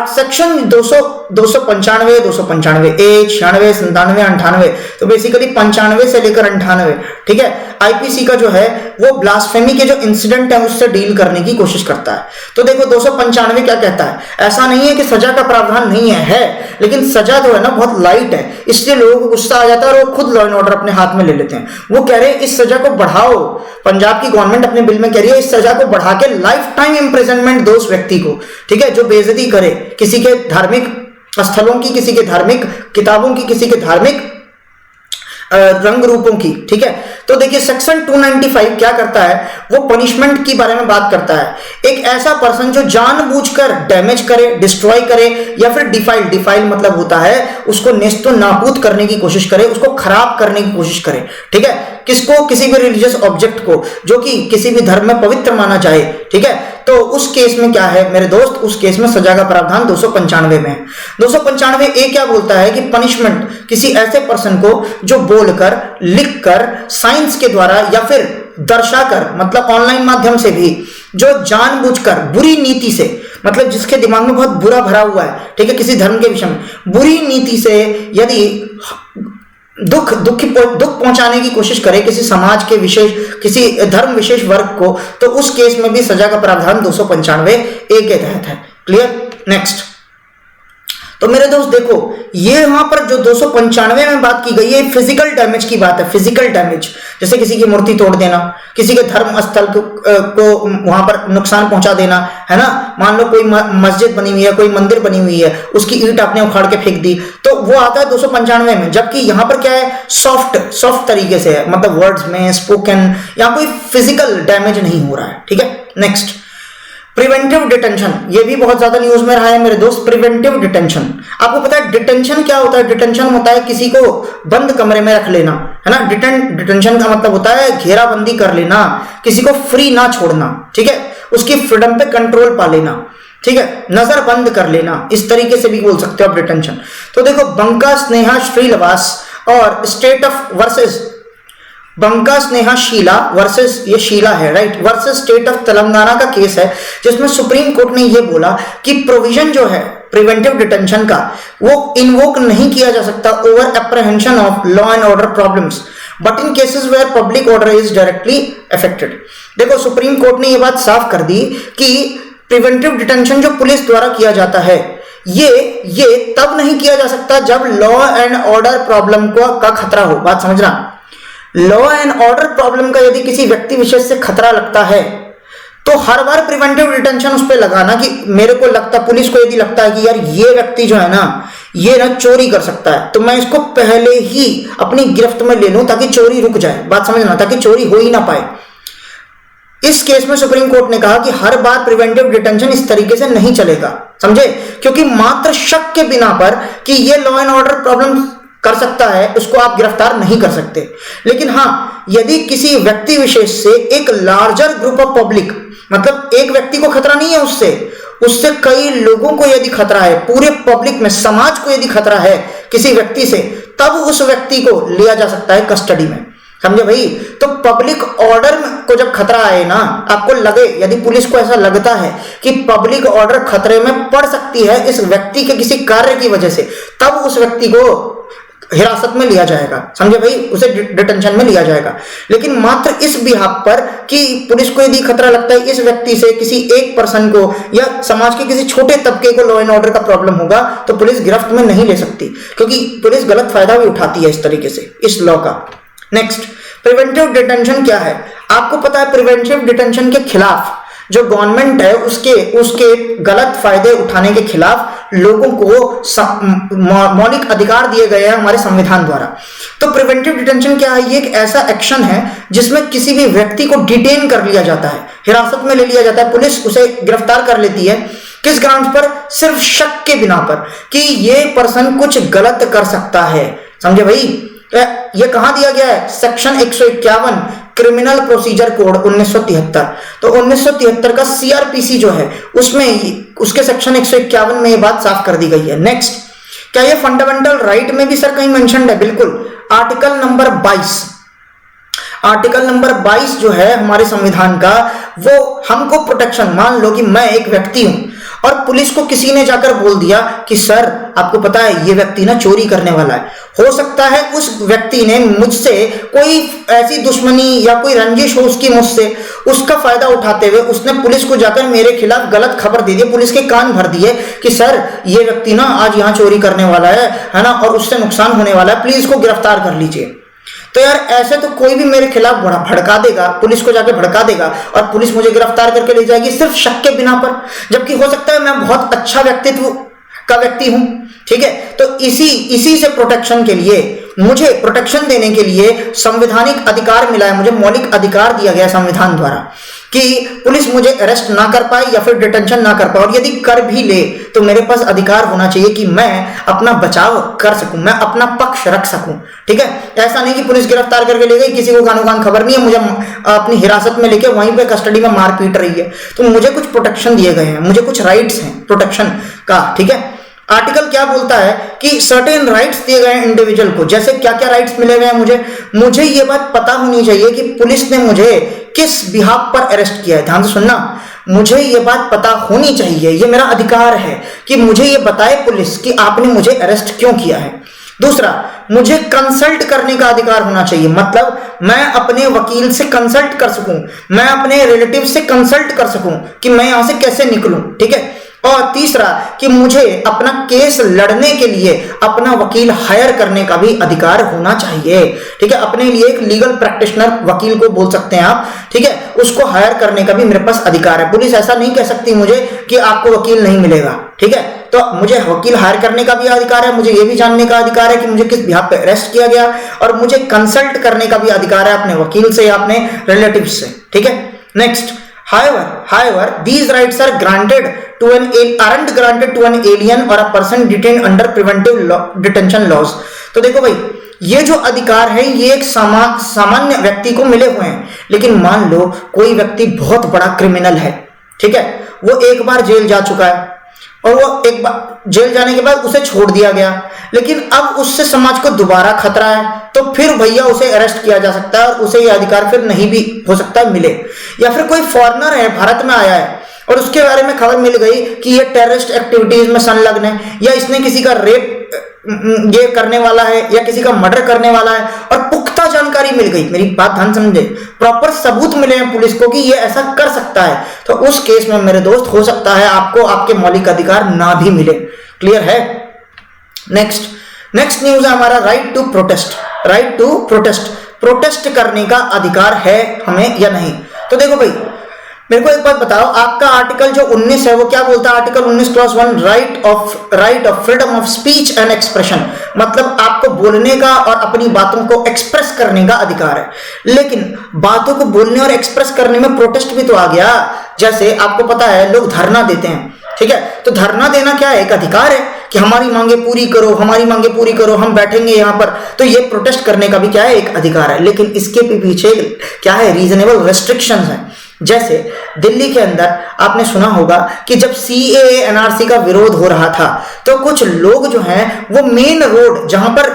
A: सेक्शन 295, 295 ए, 96, 97, 98, तो बेसिकली 95 से लेकर 98, ठीक है। आईपीसी का जो है वो ब्लास्फेमी के जो इंसिडेंट है उससे डील करने की कोशिश करता है। तो देखो 295 क्या कहता है, ऐसा नहीं है कि सजा का प्रावधान नहीं है, लेकिन सजा जो है ना बहुत लाइट है, इसलिए लोगों को गुस्सा आ जाता है और वो खुद लॉ एंड ऑर्डर अपने हाथ में ले लेते हैं। वो कह रहे हैं इस सजा को बढ़ाओ, पंजाब की गवर्नमेंट अपने बिल में कह रही है इस सजा को बढ़ा के लाइफ टाइम इंप्रिजनमेंट दो उस व्यक्ति को, ठीक है, जो बेइज्जती करे किसी के धार्मिक स्थलों की, किसी के धार्मिक किताबों की, किसी के धार्मिक रंग रूपों की, ठीक है। तो देखिए सेक्शन 295 क्या करता है, वो पनिशमेंट के बारे में बात करता है। एक ऐसा पर्सन जो जानबूझकर डैमेज करे, डिस्ट्रॉय करे या फिर डिफाइल मतलब होता है उसको नेस्तो नाबूद करने की कोशिश करे, उसको खराब करने की कोशिश करे, ठीक है। किसको, किसी भी रिलीजियस ऑब्जेक्ट को जो कि किसी भी धर्म में पवित्र माना जाए, ठीक है। तो उस केस में क्या है मेरे दोस्त, उस केस में सजा का प्रावधान 295 में है। 295 ए क्या बोलता है कि पनिशमेंट किसी ऐसे पर्सन को जो बोलकर, लिखकर, साइंस के द्वारा या फिर दर्शाकर, मतलब ऑनलाइन माध्यम से भी, जो जानबूझकर बुरी नीति से, मतलब जिसके दिमाग में बहुत बुरा भरा हुआ है, ठीक है, किसी धर्म के विषय में बुरी नीति से यदि दुख पहुंचाने की कोशिश करे किसी समाज के विशेष, किसी धर्म विशेष वर्ग को, तो उस केस में भी सजा का प्रावधान 295 ए के तहत है। क्लियर। नेक्स्ट, तो मेरे दोस्त देखो ये वहां पर जो 295 में बात की गई है फिजिकल डैमेज की बात है। फिजिकल डैमेज जैसे किसी की मूर्ति तोड़ देना, किसी के धर्म स्थल को वहां पर नुकसान पहुंचा देना, है ना। मान लो कोई मस्जिद बनी हुई है, कोई मंदिर बनी हुई है, उसकी ईंट आपने उखाड़ के फेंक दी, तो वो आता है 295 में। जबकि यहां पर क्या है, सॉफ्ट तरीके से है, मतलब वर्ड्स में स्पोकन, यहां कोई फिजिकल डैमेज नहीं हो रहा है, ठीक है। नेक्स्ट, प्रिवेंटिव डिटेंशन, ये भी बहुत ज्यादा न्यूज में रहा है मेरे दोस्त। प्रिवेंटिव डिटेंशन, आपको पता है डिटेंशन क्या होता है? डिटेंशन होता है किसी को बंद कमरे में रख लेना, है ना। डिटेंशन का मतलब होता है घेराबंदी कर लेना, किसी को फ्री ना छोड़ना, ठीक है, उसकी फ्रीडम पे कंट्रोल पा लेना, ठीक है, नजर बंद कर लेना, इस तरीके से भी बोल सकते हो आप डिटेंशन। तो देखो बंका स्नेहा श्रीनिवास और state of versus Banka Sneha Sheela versus, ये शीला है right, versus state of Telangana का केस है, जिसमें सुप्रीम कोर्ट ने ये बोला कि प्रोविजन जो है प्रिवेंटिव डिटेंशन का वो इन्वोक नहीं किया जा सकता over apprehension of law and order problems but in cases where public order is directly affected. देखो सुप्रीम कोर्ट ने ये बात साफ कर दी कि प्रिवेंटिव डिटेंशन जो पुलिस द्वारा किया जाता है ये तब नहीं किया जा सकता जब लॉ एंड ऑर्डर प्रॉब्लम का खतरा हो। बात समझना, लॉ एंड ऑर्डर प्रॉब्लम का यदि किसी व्यक्ति विशेष से खतरा लगता है तो हर बार प्रिवेंटिव डिटेंशन उस पर लगाना कि मेरे को लगता, पुलिस को यदि लगता है कि यार ये व्यक्ति जो है ना ये ना चोरी कर सकता है, तो मैं इसको पहले ही अपनी गिरफ्त में ले लूं ताकि चोरी रुक जाए। बात समझना, ताकि चोरी हो ही ना पाए। इस केस में सुप्रीम कोर्ट ने कहा कि हर बार प्रिवेंटिव डिटेंशन इस तरीके से नहीं चलेगा, समझे, क्योंकि मात्र शक के बिना पर कि ये लॉ एंड ऑर्डर प्रॉब्लम कर सकता है उसको आप गिरफ्तार नहीं कर सकते। लेकिन हाँ, यदि किसी व्यक्ति विशेष से एक लार्जर ग्रुप ऑफ पब्लिक, मतलब एक व्यक्ति को खतरा नहीं है उससे कई लोगों को यदि खतरा है, पूरे पब्लिक में, समाज को यदि खतरा है किसी व्यक्ति से, तब उस व्यक्ति को लिया जा सकता है कस्टडी में। समझे भाई? तो पब्लिक ऑर्डर को जब खतरा आए ना, आपको लगे, यदि पुलिस को ऐसा लगता है कि पब्लिक ऑर्डर खतरे में पड़ सकती है इस व्यक्ति के किसी कार्य की वजह से, तब उस व्यक्ति को हिरासत में लिया जाएगा। समझे भाई? उसे डिटेंशन में लिया जाएगा। लेकिन मात्र इस बिहाफ पर कि पुलिस को यदि खतरा लगता है इस व्यक्ति से, किसी एक पर्सन को या समाज के किसी छोटे तबके को लॉ एंड ऑर्डर का प्रॉब्लम होगा, तो पुलिस गिरफ्त में नहीं ले सकती, क्योंकि पुलिस गलत फायदा भी उठाती है इस तरीके से इस लॉ का। नेक्स्ट, प्रिवेंटिव डिटेंशन क्या है? आपको पता है प्रिवेंटिव डिटेंशन के खिलाफ जो गवर्नमेंट है उसके गलत फायदे उठाने के खिलाफ लोगों को मौलिक अधिकार दिए गए हैं हमारे संविधान द्वारा। तो प्रिवेंटिव डिटेंशन क्या है? ये एक ऐसा एक्शन है जिसमें किसी भी व्यक्ति को डिटेन कर लिया जाता है, हिरासत में ले लिया जाता है, पुलिस उसे गिरफ्तार कर लेती है। किस ग्राउंड पर? सिर्फ शक के बिना पर कि ये पर्सन कुछ गलत कर सकता है। समझे भाई? ये कहां दिया गया है? Section 151 criminal procedure code 1973। तो 1973 का सीआरपीसी जो है उसमें उसके सेक्शन 151 में ये बात साफ कर दी गई है। नेक्स्ट, क्या ये फंडामेंटल राइट में भी सर कहीं मेंशन्ड है? बिल्कुल, आर्टिकल नंबर 22 जो है हमारे संविधान का, वो हमको प्रोटेक्शन, मान लो कि मैं एक व्यक्ति हूं और पुलिस को किसी ने जाकर बोल दिया कि सर आपको पता है ये व्यक्ति ना चोरी करने वाला है, हो सकता है उस व्यक्ति ने मुझसे कोई ऐसी दुश्मनी या कोई रंजिश हो उसकी मुझसे, उसका फायदा उठाते हुए उसने पुलिस को जाकर मेरे खिलाफ गलत खबर दे दी, पुलिस के कान भर दिए कि सर ये व्यक्ति ना आज यहाँ चोरी करने वाला है ना, और उससे नुकसान होने वाला है, प्लीज इसको गिरफ्तार कर लीजिए। तो यार ऐसे तो कोई भी मेरे खिलाफ बड़ा भड़का देगा, पुलिस को जाके भड़का देगा और पुलिस मुझे गिरफ्तार करके ले जाएगी सिर्फ शक के बिना पर, जबकि हो सकता है मैं बहुत अच्छा व्यक्तित्व का व्यक्ति हूं। ठीक है, तो इसी से प्रोटेक्शन के लिए, मुझे प्रोटेक्शन देने के लिए संवैधानिक अधिकार मिला है, मुझे मौलिक अधिकार दिया गया संविधान द्वारा कि पुलिस मुझे अरेस्ट ना कर पाए या फिर डिटेंशन ना कर पाए, और यदि कर भी ले तो मेरे पास अधिकार होना चाहिए कि मैं अपना बचाव कर सकूं, मैं अपना पक्ष रख सकूं। ठीक है, ऐसा नहीं कि पुलिस गिरफ्तार करके ले गई, किसी को कानो कान खबर नहीं है, मुझे अपनी हिरासत में लेके वहीं पे कस्टडी में मार पीट रही है। तो मुझे कुछ प्रोटेक्शन दिए गए हैं, मुझे कुछ राइट्स हैं प्रोटेक्शन का। ठीक है, आर्टिकल क्या बोलता है कि सर्टेन राइट्स दिए गए हैं इंडिविजुअल को। जैसे क्या क्या राइट्स मिले हुए हैं मुझे ये बात पता होनी चाहिए कि पुलिस ने मुझे किस बिहाफ पर अरेस्ट किया है। ध्यान से सुनना, मुझे ये बात पता होनी चाहिए, ये मेरा अधिकार है कि मुझे ये बताए पुलिस कि आपने मुझे अरेस्ट क्यों किया है। दूसरा, मुझे कंसल्ट करने का अधिकार होना चाहिए, मतलब मैं अपने वकील से कंसल्ट कर सकूं, मैं अपने रिलेटिव से कंसल्ट कर सकूं कि मैं यहां से कैसे निकलूं। ठीक है, और तीसरा कि मुझे अपना केस लड़ने के लिए अपना वकील हायर करने का भी अधिकार होना चाहिए। ठीक है, अपने लिए एक लीगल प्रैक्टिशनर, वकील को बोल सकते हैं आप, ठीक है, उसको हायर करने का भी मेरे पास अधिकार है। पुलिस ऐसा नहीं कह सकती मुझे कि आपको वकील नहीं मिलेगा। ठीक है, तो मुझे वकील हायर करने का भी अधिकार है, मुझे यह भी जानने का अधिकार है कि मुझे किस बिहाफ पे अरेस्ट किया गया, और मुझे कंसल्ट करने का भी अधिकार है अपने वकील से या अपने रिलेटिव से। ठीक है, next, however these rights are granted to aren't granted to an alien or a person detained under preventive detention laws। तो देखो भाई, ये जो अधिकार है ये एक सामान्य व्यक्ति को मिले हुए हैं, लेकिन मान लो कोई व्यक्ति बहुत बड़ा क्रिमिनल है, ठीक है, वो एक बार जेल जा चुका है और वो एक बार जेल जाने के बाद उसे छोड़ दिया गया, लेकिन अब उससे समाज को दोबारा खतरा है, तो फिर भैया उसे अरेस्ट किया जा सकता है और उसे ये अधिकार फिर नहीं भी हो सकता है मिले। या फिर कोई फॉरेनर है, भारत में आया है और उसके बारे में खबर मिल गई कि ये टेररिस्ट एक्टिविटीज में संलग्न है, या इसने किसी का रेप ये करने वाला है या किसी का मर्डर करने वाला है, और पुख्ता जानकारी मिल गई, मेरी बात ध्यान समझे, प्रॉपर सबूत मिले हैं पुलिस को कि ये ऐसा कर सकता है, तो उस केस में मेरे दोस्त हो सकता है आपको आपके मौलिक अधिकार ना भी मिले। क्लियर है? नेक्स्ट न्यूज है हमारा right to protest. Right to protest, protest करने का अधिकार है हमें या नहीं? तो देखो भाई, मेरे को एक बात बताओ, आपका आर्टिकल जो 19 है वो क्या बोलता है? Article 19 clause 1, right of freedom of speech and expression, मतलब आपको बोलने का और अपनी बातों को एक्सप्रेस करने का अधिकार है। लेकिन बातों को बोलने और एक्सप्रेस करने में प्रोटेस्ट भी तो आ गया। जैसे आपको पता है लोग धरना देते हैं, ठीक है? तो धरना देना क्या है? एक अधिकार है कि हमारी मांगे पूरी करो, हमारी मांगे पूरी करो, हम बैठेंगे यहाँ पर। तो ये प्रोटेस्ट करने का भी क्या है? एक अधिकार है। लेकिन इसके पीछे क्या है? रीजनेबल रेस्ट्रिक्शंस हैं। जैसे दिल्ली के अंदर आपने सुना होगा कि जब सीएए एनआरसी का विरोध हो रहा था तो कुछ लोग जो हैं वो मेन रोड जहां पर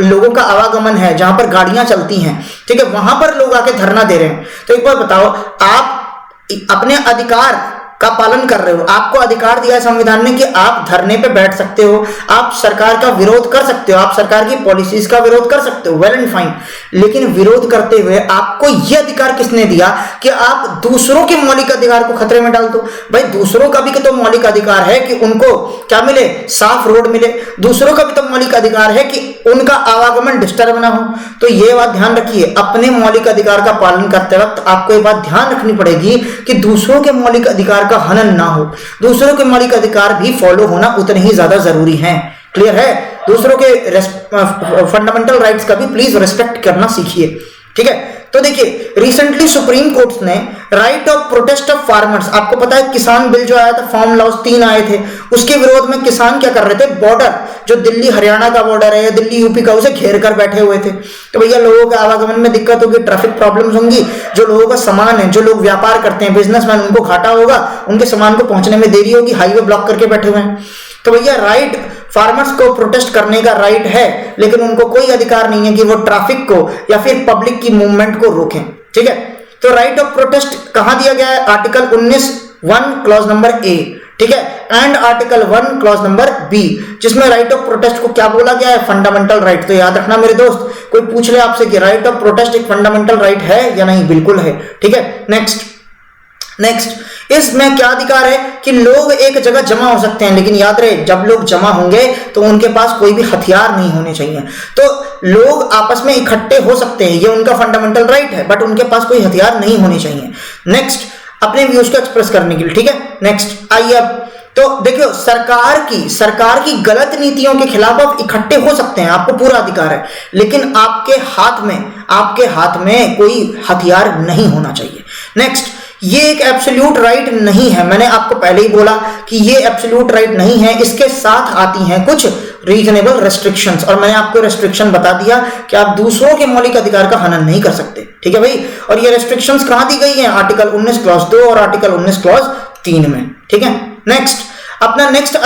A: लोगों का आवागमन है, जहां पर गाड़ियां चलती हैं, ठीक है, वहां पर लोग आके धरना दे रहे हैं। तो एक बार बताओ, आप अपने अधिकार का पालन कर रहे हो, आपको अधिकार दिया है संविधान ने कि आप धरने पे बैठ सकते हो, आप सरकार का विरोध कर सकते हो, आप सरकार की पॉलिसीज का विरोध कर सकते हो, वेल एंड फाइन। लेकिन विरोध करते हुए आपको यह अधिकार किसने दिया कि आप दूसरों के मौलिक अधिकार को खतरे में डाल दो? भाई दूसरों का भी तो मौलिक अधिकार है कि उनको क्या मिले? साफ रोड मिले। दूसरों का भी तो मौलिक अधिकार है कि उनका आवागमन डिस्टर्ब ना हो। तो ये बात ध्यान रखिए, अपने मौलिक अधिकार का पालन करते वक्त आपको ये बात ध्यान रखनी पड़ेगी कि दूसरों के मौलिक अधिकार का हनन ना हो। दूसरों के मौलिक अधिकार भी फॉलो होना उतने ही ज्यादा जरूरी हैं। क्लियर है? दूसरों के फंडामेंटल राइट्स का भी प्लीज रिस्पेक्ट करना सीखिए, ठीक है? तो देखिए, रिसेंटली सुप्रीम कोर्ट ने right of protest of farmers, आपको पता है किसान बिल जो आया था, फार्म लॉज 3 आए थे, उसके विरोध में किसान क्या कर रहे थे? बॉर्डर जो दिल्ली हरियाणा का बॉर्डर है या दिल्ली यूपी का, उसे घेर कर बैठे हुए थे। तो भैया लोगों के आवागमन में दिक्कत होगी, ट्रैफिक प्रॉब्लम्स होंगी, जो लोगों का सामान है, जो लोग व्यापार करते हैं, बिजनेसमैन, उनको घाटा होगा, उनके सामान को पहुंचने में देरी होगी, हाईवे ब्लॉक करके बैठे हुए हैं। तो भैया राइट, फार्मर्स को प्रोटेस्ट करने का राइट है, लेकिन उनको कोई अधिकार नहीं है कि वो ट्रैफिक को या फिर पब्लिक की मूवमेंट को रोकें, ठीक है? तो राइट ऑफ प्रोटेस्ट कहां दिया गया है? आर्टिकल 19(1) क्लॉज नंबर ए, ठीक है, and article 1 clause number B, जिसमें राइट ऑफ प्रोटेस्ट को क्या बोला गया है? Fundamental right. तो याद रखना मेरे दोस्त, कोई पूछ ले आपसे कि राइट ऑफ प्रोटेस्ट एक फंडामेंटल राइट है या नहीं? बिल्कुल है, ठीक है? नेक्स्ट इसमें क्या अधिकार है? कि लोग एक जगह जमा हो सकते हैं, लेकिन याद रहे जब लोग जमा होंगे तो उनके पास कोई भी हथियार नहीं होने चाहिए। तो लोग आपस में इकट्ठे हो सकते हैं, ये उनका फंडामेंटल राइट है, बट उनके पास कोई हथियार नहीं होने चाहिए। नेक्स्ट, अपने व्यूज को एक्सप्रेस करने के लिए, ठीक है? नेक्स्ट आइए अब, तो देखियो, सरकार की गलत नीतियों के खिलाफ आप इकट्ठे हो सकते हैं, आपको पूरा अधिकार है, लेकिन आपके हाथ में कोई हथियार नहीं होना चाहिए। नेक्स्ट, ये एक एब्सोल्यूट राइट नहीं है, मैंने आपको पहले ही बोला कि ये एब्सोल्यूट राइट नहीं है, इसके साथ आती हैं कुछ रीजनेबल रेस्ट्रिक्शंस, और मैंने आपको रेस्ट्रिक्शन बता दिया कि आप दूसरों के मौलिक अधिकार का हनन नहीं कर सकते, ठीक है भाई? और ये रेस्ट्रिक्शंस कहां दी गई हैं? आर्टिकल 19 क्लॉज 2 और आर्टिकल 19 क्लॉज 3 में, ठीक है? नेक्स्ट, अपना नेक्स्ट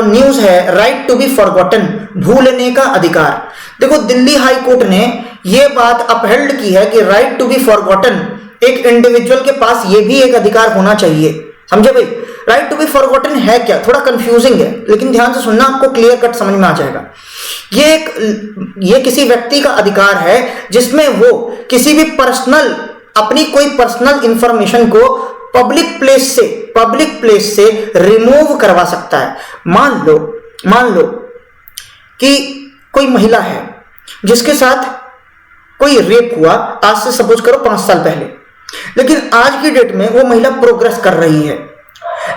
A: न्यूज है राइट टू बी फॉरगॉटन, भूलने का अधिकार। देखो, दिल्ली हाई कोर्ट ने यह बात अपहेल्ड की है कि राइट टू बी फॉरगॉटन, एक इंडिविजुअल के पास ये भी एक अधिकार होना चाहिए, समझे भाई? राइट टू बी फॉरगॉटन है क्या? थोड़ा कंफ्यूजिंग है, लेकिन ध्यान से सुनना, आपको क्लियर कट समझ में आ जाएगा। ये किसी व्यक्ति का अधिकार है जिसमें वो किसी भी अपनी कोई पर्सनल इंफॉर्मेशन को पब्लिक प्लेस से रिमूव करवा सकता है। मान लो कि कोई महिला है जिसके साथ कोई रेप हुआ, आज से सपोज करो 5 साल पहले, लेकिन आज की डेट में वो महिला प्रोग्रेस कर रही है।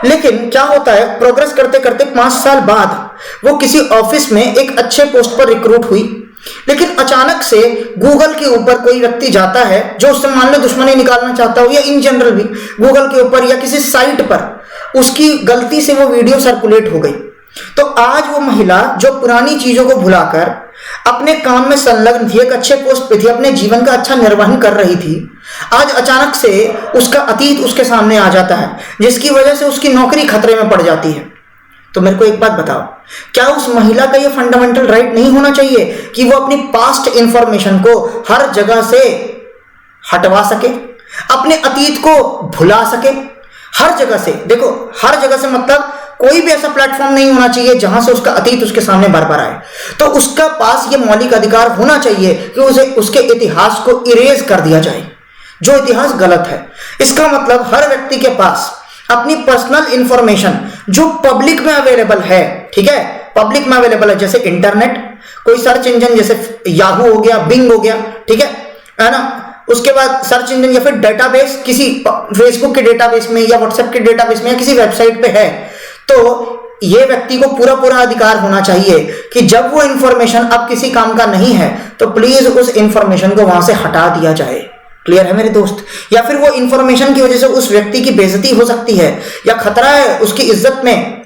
A: लेकिन क्या होता है, प्रोग्रेस करते करते 5 साल बाद वो किसी ऑफिस में एक अच्छे पोस्ट पर रिक्रूट हुई, लेकिन अचानक से गूगल के ऊपर कोई व्यक्ति जाता है जो उससे मान लो दुश्मनी निकालना चाहता हो, या इन जनरल भी गूगल के ऊपर या किसी साइट पर उसकी गलती से वो वीडियो सर्कुलेट हो गई। तो आज वो महिला जो पुरानी चीजों को भुलाकर अपने काम में संलग्न थी, एक अच्छे पोस्ट पे थी, अपने जीवन का अच्छा निर्वहन कर रही थी, आज अचानक से उसका अतीत उसके सामने आ जाता है, जिसकी वजह से उसकी नौकरी खतरे में पड़ जाती है। तो मेरे को एक बात बताओ, क्या उस महिला का यह फंडामेंटल राइट नहीं होना चाहिए कि वो अपनी पास्ट इंफॉर्मेशन को हर जगह से हटवा सके, अपने अतीत को भुला सके? हर जगह से, देखो हर जगह से मतलब कोई भी ऐसा प्लेटफॉर्म नहीं होना चाहिए जहां से उसका अतीत उसके सामने बार बार आए। तो उसका पास ये मौलिक अधिकार होना चाहिए कि उसे उसके इतिहास को इरेज कर दिया जाए, जो इतिहास गलत है। इसका मतलब हर व्यक्ति के पास अपनी पर्सनल इंफॉर्मेशन जो पब्लिक में अवेलेबल है, ठीक है, पब्लिक में अवेलेबल है, जैसे इंटरनेट, कोई सर्च इंजन जैसे याहू हो गया, बिंग हो गया, ठीक है ना, उसके बाद सर्च इंजन या फिर डेटाबेस किसी फेसबुक के डेटाबेस में या व्हाट्सएप के डेटाबेस में या किसी वेबसाइट पे है, तो ये व्यक्ति को पूरा पूरा अधिकार होना चाहिए कि जब वो इंफॉर्मेशन अब किसी काम का नहीं है तो प्लीज उस इंफॉर्मेशन को वहां से हटा दिया जाए। क्लियर है मेरे दोस्त? या फिर वो इंफॉर्मेशन की वजह से उस व्यक्ति की बेइज्जती हो सकती है या खतरा है उसकी इज्जत में,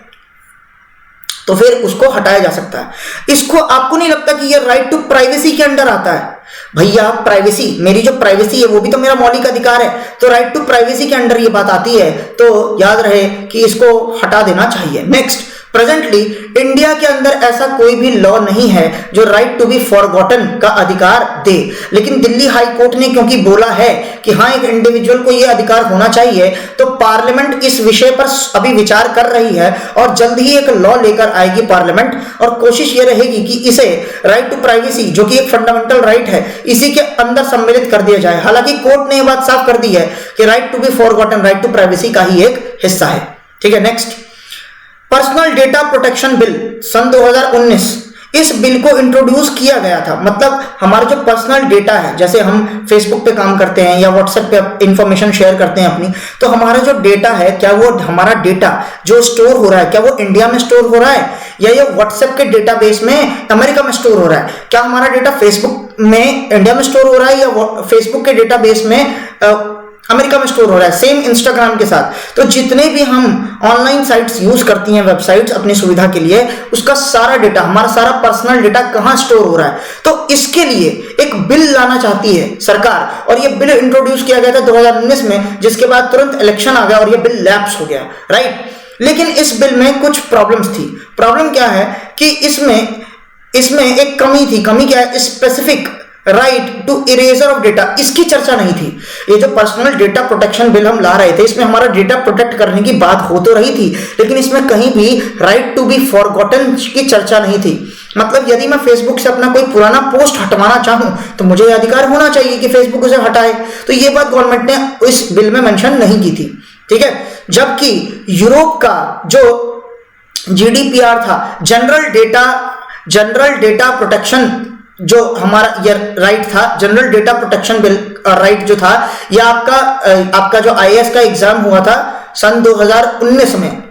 A: तो फिर उसको हटाया जा सकता है। इसको आपको नहीं लगता कि ये राइट टू प्राइवेसी के अंडर आता है? भैया प्राइवेसी, मेरी जो प्राइवेसी है वो भी तो मेरा मौलिक अधिकार है, तो राइट टू प्राइवेसी के अंडर ये बात आती है, तो याद रहे कि इसको हटा देना चाहिए। नेक्स्ट, प्रेजेंटली इंडिया के अंदर ऐसा कोई भी लॉ नहीं है जो राइट टू बी फॉरगॉटन का अधिकार दे, लेकिन दिल्ली हाई कोर्ट ने क्योंकि बोला है कि हाँ एक इंडिविजुअल को यह अधिकार होना चाहिए, तो पार्लियामेंट इस विषय पर अभी विचार कर रही है और जल्द ही एक लॉ लेकर आएगी पार्लियामेंट, और कोशिश ये रहेगी कि इसे राइट टू प्राइवेसी जो कि एक फंडामेंटल राइट है इसी के अंदर सम्मिलित कर दिया जाए। हालांकि कोर्ट ने यह बात साफ कर दी है कि right to be forgotten right to privacy का ही एक हिस्सा है। ठीक है, next, personal data protection bill सन 2019, इस बिल को इंट्रोड्यूस किया गया था। मतलब हमारा जो पर्सनल डेटा है, जैसे हम फेसबुक पे काम करते हैं या व्हाट्सएप पे इंफॉर्मेशन शेयर करते हैं अपनी, तो हमारा जो डेटा है, क्या वो हमारा डेटा जो स्टोर हो रहा है, क्या वो इंडिया में स्टोर हो रहा है या ये व्हाट्सएप के डेटाबेस में अमेरिका में स्टोर हो रहा है? क्या हमारा डेटा फेसबुक में इंडिया में स्टोर हो रहा है या फेसबुक के डेटाबेस में अमेरिका में स्टोर हो रहा है? सेम इंस्टाग्राम के साथ। तो जितने भी हम ऑनलाइन साइट्स यूज करती हैं, वेबसाइट्स अपनी सुविधा के लिए, उसका सारा डेटा, हमारा सारा पर्सनल डेटा कहां स्टोर हो रहा है? तो इसके लिए एक बिल लाना चाहती है सरकार, और ये बिल इंट्रोड्यूस किया गया था 2019 में, जिसके बाद तुरंत इलेक्शन आ गया और ये बिल लैप्स हो गया, राइट। लेकिन इस बिल में कुछ प्रॉब्लम्स थी। प्रॉब्लम क्या है कि इसमें एक कमी थी। कमी क्या है? Specific right to erasure of data, इसकी चर्चा नहीं थी। ये जो पर्सनल डेटा प्रोटेक्शन बिल हम ला रहे थे, इसमें हमारा डेटा प्रोटेक्ट करने की बात हो तो रही थी, लेकिन इसमें कहीं भी राइट टू बी फॉरगॉटन की चर्चा नहीं थी। मतलब यदि मैं फेसबुक से अपना कोई पुराना पोस्ट हटवाना चाहूं तो मुझे अधिकार होना चाहिए कि फेसबुक उसे हटाए। तो ये बात गवर्नमेंट ने इस बिल में मेंशन नहीं की थी, ठीक है। जबकि यूरोप का जो जीडीपीआर था, जनरल डेटा प्रोटेक्शन, जो हमारा ये राइट था, general data protection bill right जो था, यह आपका जो आईएएस का एग्जाम हुआ था सन 2019 में,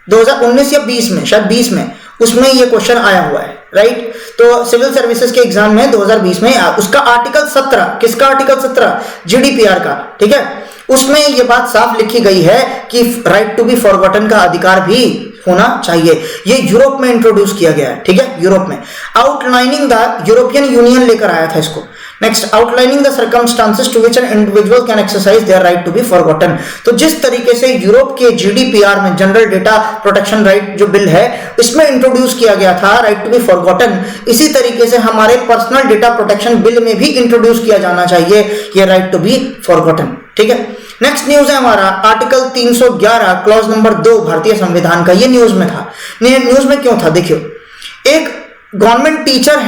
A: 2019 या 20 में, शायद 20 में, उसमें ये क्वेश्चन आया हुआ है, राइट। तो सिविल सर्विसेज के एग्जाम में 2020 में उसका आर्टिकल 17, किसका आर्टिकल 17? जीडीपीआर का, ठीक है। उसमें ये बात साफ लिखी गई है कि राइट टू बी फॉरगॉटन का अधिकार भी होना चाहिए। ये यूरोप में इंट्रोड्यूस किया गया है, ठीक है, यूरोप में। आउटलाइनिंग द यूरोपियन यूनियन लेकर आया था इसको। Next, outlining the circumstances to which an individual can exercise their right to be forgotten. तो जिस तरीके से यूरोप के जीडीपीआर में जनरल डेटा प्रोटेक्शन राइट जो बिल है, इसमें इंट्रोड्यूस किया गया था राइट टू बी फॉरगॉटन, इसी तरीके से हमारे पर्सनल डेटा प्रोटेक्शन बिल में भी इंट्रोड्यूस किया जाना चाहिए ये राइट टू बी फॉरगॉटन, ठीक है। नेक्स्ट न्यूज है हमारा आर्टिकल 311 क्लॉज नंबर 2 भारतीय संविधान का। ये न्यूज में था। न्यूज में क्यों था? देखियो, एक गवर्नमेंट टीचर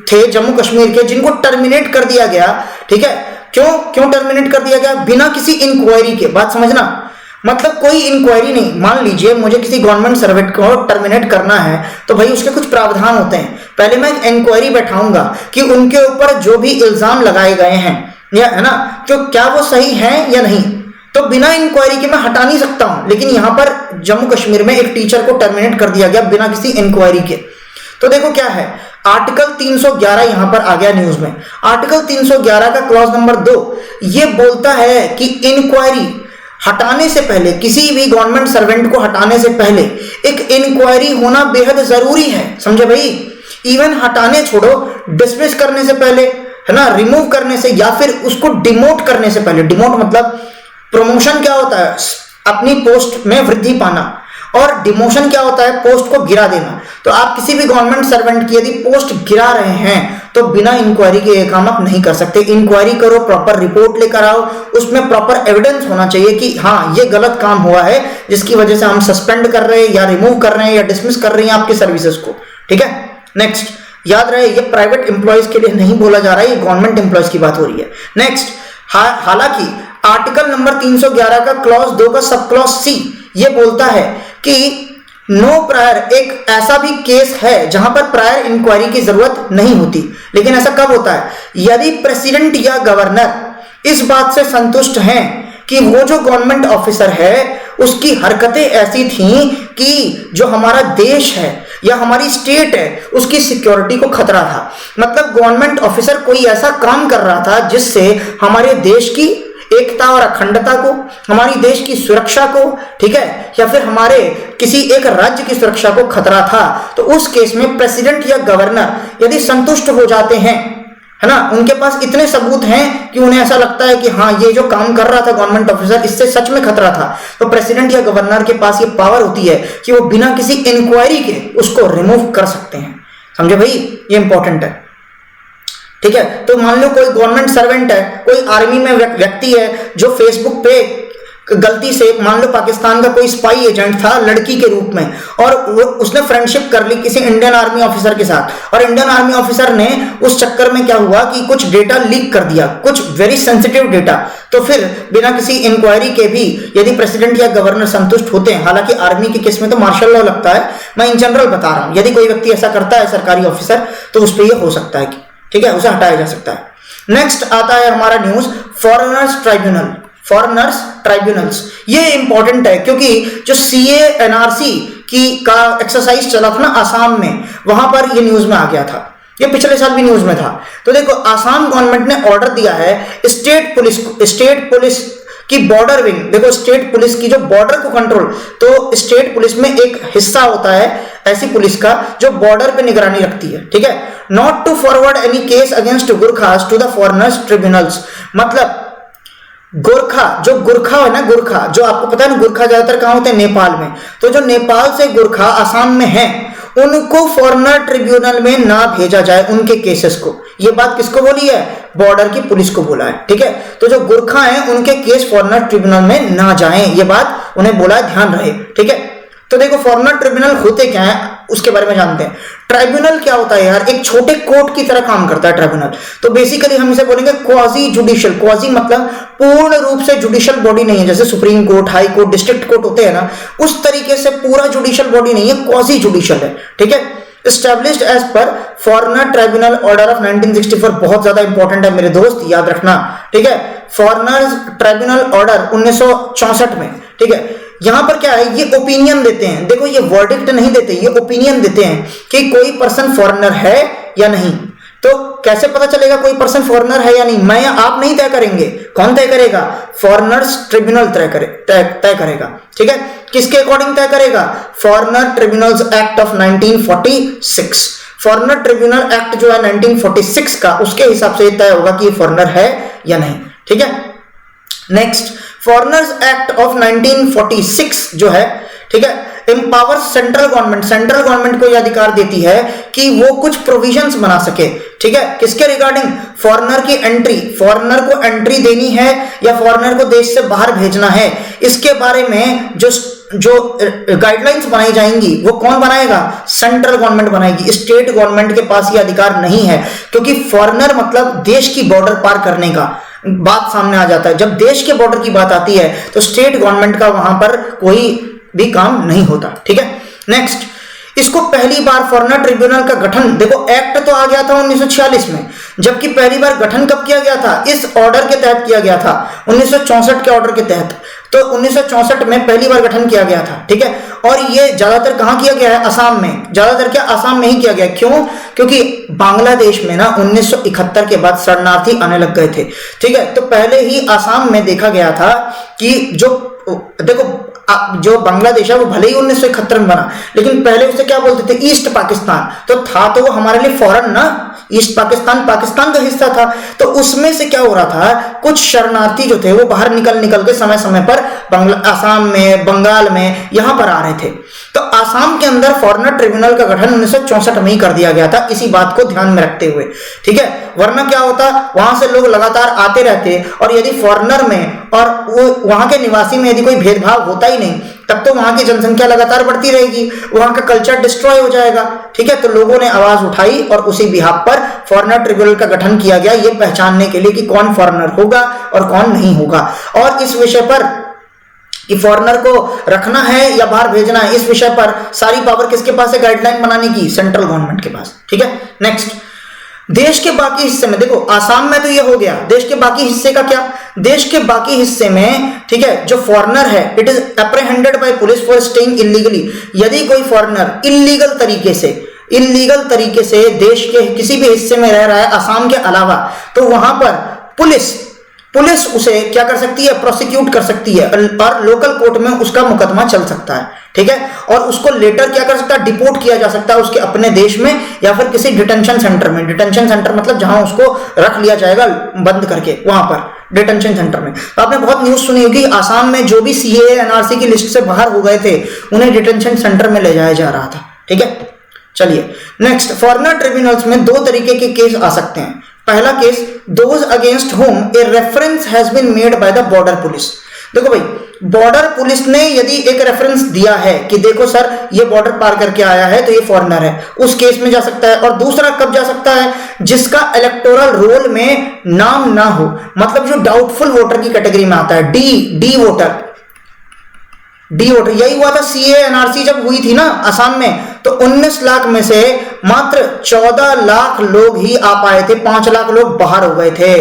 A: थे जम्मू कश्मीर के, जिनको टर्मिनेट कर दिया गया, ठीक है। क्यों टर्मिनेट कर दिया गया? बिना किसी इंक्वायरी के। बात समझना, मतलब कोई इंक्वायरी नहीं। मान लीजिए मुझे किसी गवर्नमेंट सर्वेंट को टर्मिनेट करना है, तो भाई उसके कुछ प्रावधान होते हैं। पहले मैं एक इंक्वायरी बैठाऊंगा कि उनके ऊपर जो भी इल्जाम लगाए गए हैं, या है ना, तो क्या वो सही है या नहीं। तो बिना इंक्वायरी के मैं हटा नहीं सकता हूं, लेकिन यहां पर जम्मू कश्मीर में एक टीचर को टर्मिनेट कर दिया गया बिना किसी इंक्वायरी के। तो देखो क्या है, आर्टिकल 311 यहां पर आ गया न्यूज में। आर्टिकल 311 का क्लॉज नंबर 2 ये बोलता है कि इंक्वायरी हटाने से पहले, किसी भी गवर्नमेंट सर्वेंट को हटाने से पहले एक इंक्वायरी होना बेहद जरूरी है। समझे भाई? इवन हटाने छोड़ो, डिसमिस करने से पहले, है ना, रिमूव करने से, या फिर उसको डिमोट करने से पहले। डिमोट मतलब प्रमोशन क्या होता है? अपनी पोस्ट में वृद्धि पाना, और डिमोशन क्या होता है? पोस्ट को गिरा देना। तो आप किसी भी गवर्नमेंट सर्वेंट की यदि पोस्ट गिरा रहे हैं तो बिना इंक्वायरी के ये काम आप नहीं कर सकते। इंक्वायरी करो, प्रॉपर रिपोर्ट लेकर आओ, उसमें प्रॉपर एविडेंस होना चाहिए कि हाँ ये गलत काम हुआ है जिसकी वजह से हम सस्पेंड कर रहे हैं या रिमूव कर रहे हैं या डिसमिस कर रहे हैं आपकी सर्विसेज को, ठीक है। नेक्स्ट, याद रहे ये प्राइवेट एम्प्लॉयज के लिए नहीं बोला जा रहा है, ये गवर्नमेंट एम्प्लॉयज की बात हो रही है। नेक्स्ट, हालांकि आर्टिकल नंबर 311 का क्लॉज 2 का सब क्लॉज सी ये बोलता है कि नो प्रायर, एक ऐसा भी केस है जहां पर प्रायर इंक्वायरी की जरूरत नहीं होती। लेकिन ऐसा कब होता है? यदि प्रेसिडेंट या गवर्नर इस बात से संतुष्ट हैं कि वो जो गवर्नमेंट ऑफिसर है उसकी हरकतें ऐसी थीं कि जो हमारा देश है या हमारी स्टेट है उसकी सिक्योरिटी को खतरा था। मतलब गवर्नमेंट ऑफिसर कोई ऐसा काम कर रहा था जिससे हमारे देश की एकता और अखंडता को, हमारी देश की सुरक्षा को, ठीक है, या फिर हमारे किसी एक राज्य की सुरक्षा को खतरा था, तो उस केस में प्रेसिडेंट या गवर्नर यदि संतुष्ट हो जाते हैं, है ना, उनके पास इतने सबूत हैं कि उन्हें ऐसा लगता है कि हाँ ये जो काम कर रहा था गवर्नमेंट ऑफिसर इससे सच में खतरा था, तो प्रेसिडेंट या गवर्नर के पास ये पावर होती है कि वो बिना किसी इंक्वायरी के उसको रिमूव कर सकते हैं। समझे भाई, ये इंपॉर्टेंट है। ठीक है, तो मान लो कोई गवर्नमेंट सर्वेंट है, कोई आर्मी में व्यक्ति है जो फेसबुक पे गलती से, मान लो पाकिस्तान का कोई स्पाई एजेंट था लड़की के रूप में, और उसने फ्रेंडशिप कर ली किसी इंडियन आर्मी ऑफिसर के साथ, और इंडियन आर्मी ऑफिसर ने उस चक्कर में क्या हुआ कि कुछ डेटा लीक कर दिया, कुछ वेरी सेंसिटिव डेटा। तो फिर बिना किसी इंक्वायरी के भी यदि प्रेसिडेंट या गवर्नर संतुष्ट होते हैं, हालांकि आर्मी के केस में तो मार्शल लॉ लगता है, मैं इन जनरल बता रहा हूं, यदि कोई व्यक्ति ऐसा करता है सरकारी ऑफिसर तो उस पर यह हो सकता है कि ठीक है उसे हटाया जा सकता है। नेक्स्ट आता है हमारा news foreigners tribunal, foreigners tribunals. ये इंपॉर्टेंट है क्योंकि जो सीए एनआरसी की का एक्सरसाइज चला था ना आसाम में, वहां पर ये न्यूज में आ गया था, ये पिछले साल भी न्यूज में था। तो देखो आसाम गवर्नमेंट ने ऑर्डर दिया है स्टेट पुलिस की बॉर्डर विंग, देखो स्टेट पुलिस की जो बॉर्डर को कंट्रोल, तो स्टेट पुलिस में एक हिस्सा होता है ऐसी पुलिस का जो बॉर्डर पे निगरानी रखती है, ठीक है, not to forward any case against Gurkhas to the foreigners tribunals. मतलब गोरखा, जो गुरखा है ना, गुरखा जो आपको पता है ना, गुरखा ज्यादातर कहां होते हैं? नेपाल में। तो जो नेपाल से गुरखा आसाम में है उनको फॉरेनर ट्रिब्यूनल में ना भेजा जाए उनके केसेस को। ये बात किसको बोली है? बॉर्डर की पुलिस को बोला है, ठीक है। तो जो गुरखा हैं उनके केस फॉरेनर ट्रिब्यूनल में ना जाएं, ये बात उन्हें बोला है, ध्यान रहे, ठीक है। तो देखो फॉरेनर ट्रिब्यूनल होते क्या है उसके बारे में जानते हैं। ट्राइब्यूनल क्या होता है यार? एक छोटे कोर्ट की तरह काम करता है ट्राइब्यूनल। तो बेसिकली हम इसे बोलेंगे क्वाजी जुडिशियल। क्वाजी मतलब पूर्ण रूप से जुडिशियल बॉडी नहीं है, जैसे supreme court, high court, district court होते हैं ना, उस तरीके से पूरा जुडिशियल बॉडी नहीं है, क्वाजी जुडिशियल है, ठीक है। Established as per foreigner tribunal order of 1964, बहुत ज्यादा इंपॉर्टेंट है मेरे दोस्त, याद रखना, ठीक है। फॉरेनर ट्राइब्यूनल ऑर्डर 1964 में, ठीक है। यहां पर क्या है, ये ओपिनियन देते हैं, देखो ये वर्डिक्ट नहीं देते, ये ओपिनियन देते हैं कि कोई पर्सन फॉरेनर है या नहीं। तो कैसे पता चलेगा कोई पर्सन फॉरेनर है या नहीं? मैं या आप नहीं तय करेंगे, कौन तय करेगा? फॉरेनर्स ट्रिब्यूनल तय करेगा, ठीक है। किसके अकॉर्डिंग तय करेगा? Foreigner tribunals act of 1946। Foreigner tribunal act जो है 1946 का, उसके हिसाब से तय होगा कि ये फॉरेनर है या नहीं, ठीक है। नेक्स्ट, फॉरेनर्स एक्ट ऑफ 1946 जो है, ठीक है, एम्पावर सेंट्रल गवर्नमेंट को यह अधिकार देती है कि वो कुछ प्रोविजंस बना सके, ठीक है, किसके रिगार्डिंग? फॉरेनर की एंट्री, फॉरेनर को एंट्री देनी है या फॉरेनर को देश से बाहर भेजना है, इसके बारे में जो गाइडलाइंस बनाई जाएंगी वो कौन बनाएगा? सेंट्रल गवर्नमेंट बनाएगी। स्टेट गवर्नमेंट के पास ये अधिकार नहीं है, क्योंकि फॉरेनर मतलब देश की बॉर्डर पार करने का बात सामने आ जाता है। जब देश के बॉर्डर की बात आती है तो स्टेट गवर्नमेंट का वहां पर कोई भी काम नहीं होता, ठीक है। नेक्स्ट, इसको पहली बार फॉरेनर ट्रिब्यूनल का गठन, देखो एक्ट तो आ गया था 1946 में, जबकि पहली बार गठन कब किया गया था? इस ऑर्डर के तहत किया गया था, 1964 के ऑर्डर के तहत। तो 1964 में पहली बार गठन किया गया था, ठीक है। और ये ज्यादातर कहां किया गया है? असम में। ज्यादातर क्या आसाम में ही किया गया? क्यों? क्योंकि बांग्लादेश में ना 1971 के बाद शरणार्थी आने लग गए थे, ठीक है। तो पहले ही आसाम में देखा गया था कि जो देखो जो बांग्लादेश है वो भले ही 1971 में बना, लेकिन पहले उसे क्या बोलते थे? ईस्ट पाकिस्तान। तो था तो वो हमारे लिए फॉरेन ना, ईस्ट पाकिस्तान पाकिस्तान का हिस्सा था। तो उसमें से क्या हो रहा था, कुछ शरणार्थी जो थे वो बाहर निकल के समय समय पर आसाम में, बंगाल में यहां पर आ रहे थे। तो आसाम के अंदर फॉरेनर ट्रिब्यूनल का गठन 1964 में ही कर दिया गया था, इसी बात को ध्यान में रखते हुए, ठीक है। वरना क्या होता, वहां से लोग लगातार आते रहते, और यदि फॉरेनर में और वो वहां के निवासी में यदि कोई भेदभाव होता ही नहीं, तब तो वहां की जनसंख्या लगातार बढ़ती रहेगी, वहां का कल्चर डिस्ट्रॉय हो जाएगा, ठीक है। तो लोगों ने आवाज उठाई और उसी बिहाफ पर फॉरेनर ट्रिब्यूनल का गठन किया गया ये पहचानने के लिए कि कौन फॉरेनर होगा और कौन नहीं होगा, और इस विषय पर कि फॉरेनर को रखना है या बाहर भेजना है, इस विषय पर सारी पावर किसके पास है गाइडलाइन बनाने की? सेंट्रल गवर्नमेंट के पास। ठीक है, नेक्स्ट, देश के बाकी हिस्से में, देखो आसाम में तो ये हो गया, देश के बाकी हिस्से का क्या? देश के बाकी हिस्से में, ठीक है, जो फॉरेनर है it is apprehended by police for staying illegally. यदि कोई फॉरेनर इलीगल तरीके से देश के किसी भी हिस्से में रह रहा है आसाम के अलावा, तो वहां पर पुलिस उसे क्या कर सकती है? प्रोसिक्यूट कर सकती है और लोकल कोर्ट में उसका मुकदमा चल सकता है। ठीक है, और उसको लेटर क्या कर सकता है? डिपोर्ट किया जा सकता है उसके अपने देश में या फिर किसी डिटेंशन सेंटर में। डिटेंशन सेंटर मतलब जहां उसको रख लिया जाएगा बंद करके, वहां पर डिटेंशन सेंटर में। तो आपने बहुत न्यूज सुनी होगी, आसाम में जो भी सीएए एनआरसी की लिस्ट से बाहर हो गए थे उन्हें डिटेंशन सेंटर में ले जाया जा रहा था। ठीक है, चलिए नेक्स्ट, फॉरेनर ट्रिब्यूनल्स में दो तरीके के केस आ सकते हैं। पहला case, those against whom a reference has been made by the border police. देखो भाई, बॉर्डर पुलिस ने यदि एक रेफरेंस दिया है कि देखो सर ये बॉर्डर पार करके आया है तो ये फॉरेनर है, उस केस में जा सकता है। और दूसरा कब जा सकता है? जिसका इलेक्टोरल रोल में नाम ना हो, मतलब जो डाउटफुल वोटर की कैटेगरी में आता है, डी वोटर। यही हुआ था सीए एनआरसी जब हुई थी ना आसाम में, तो 19 लाख में से मात्र 14 लाख लोग ही आ पाए थे, 5 लाख लोग बाहर हो गए थे।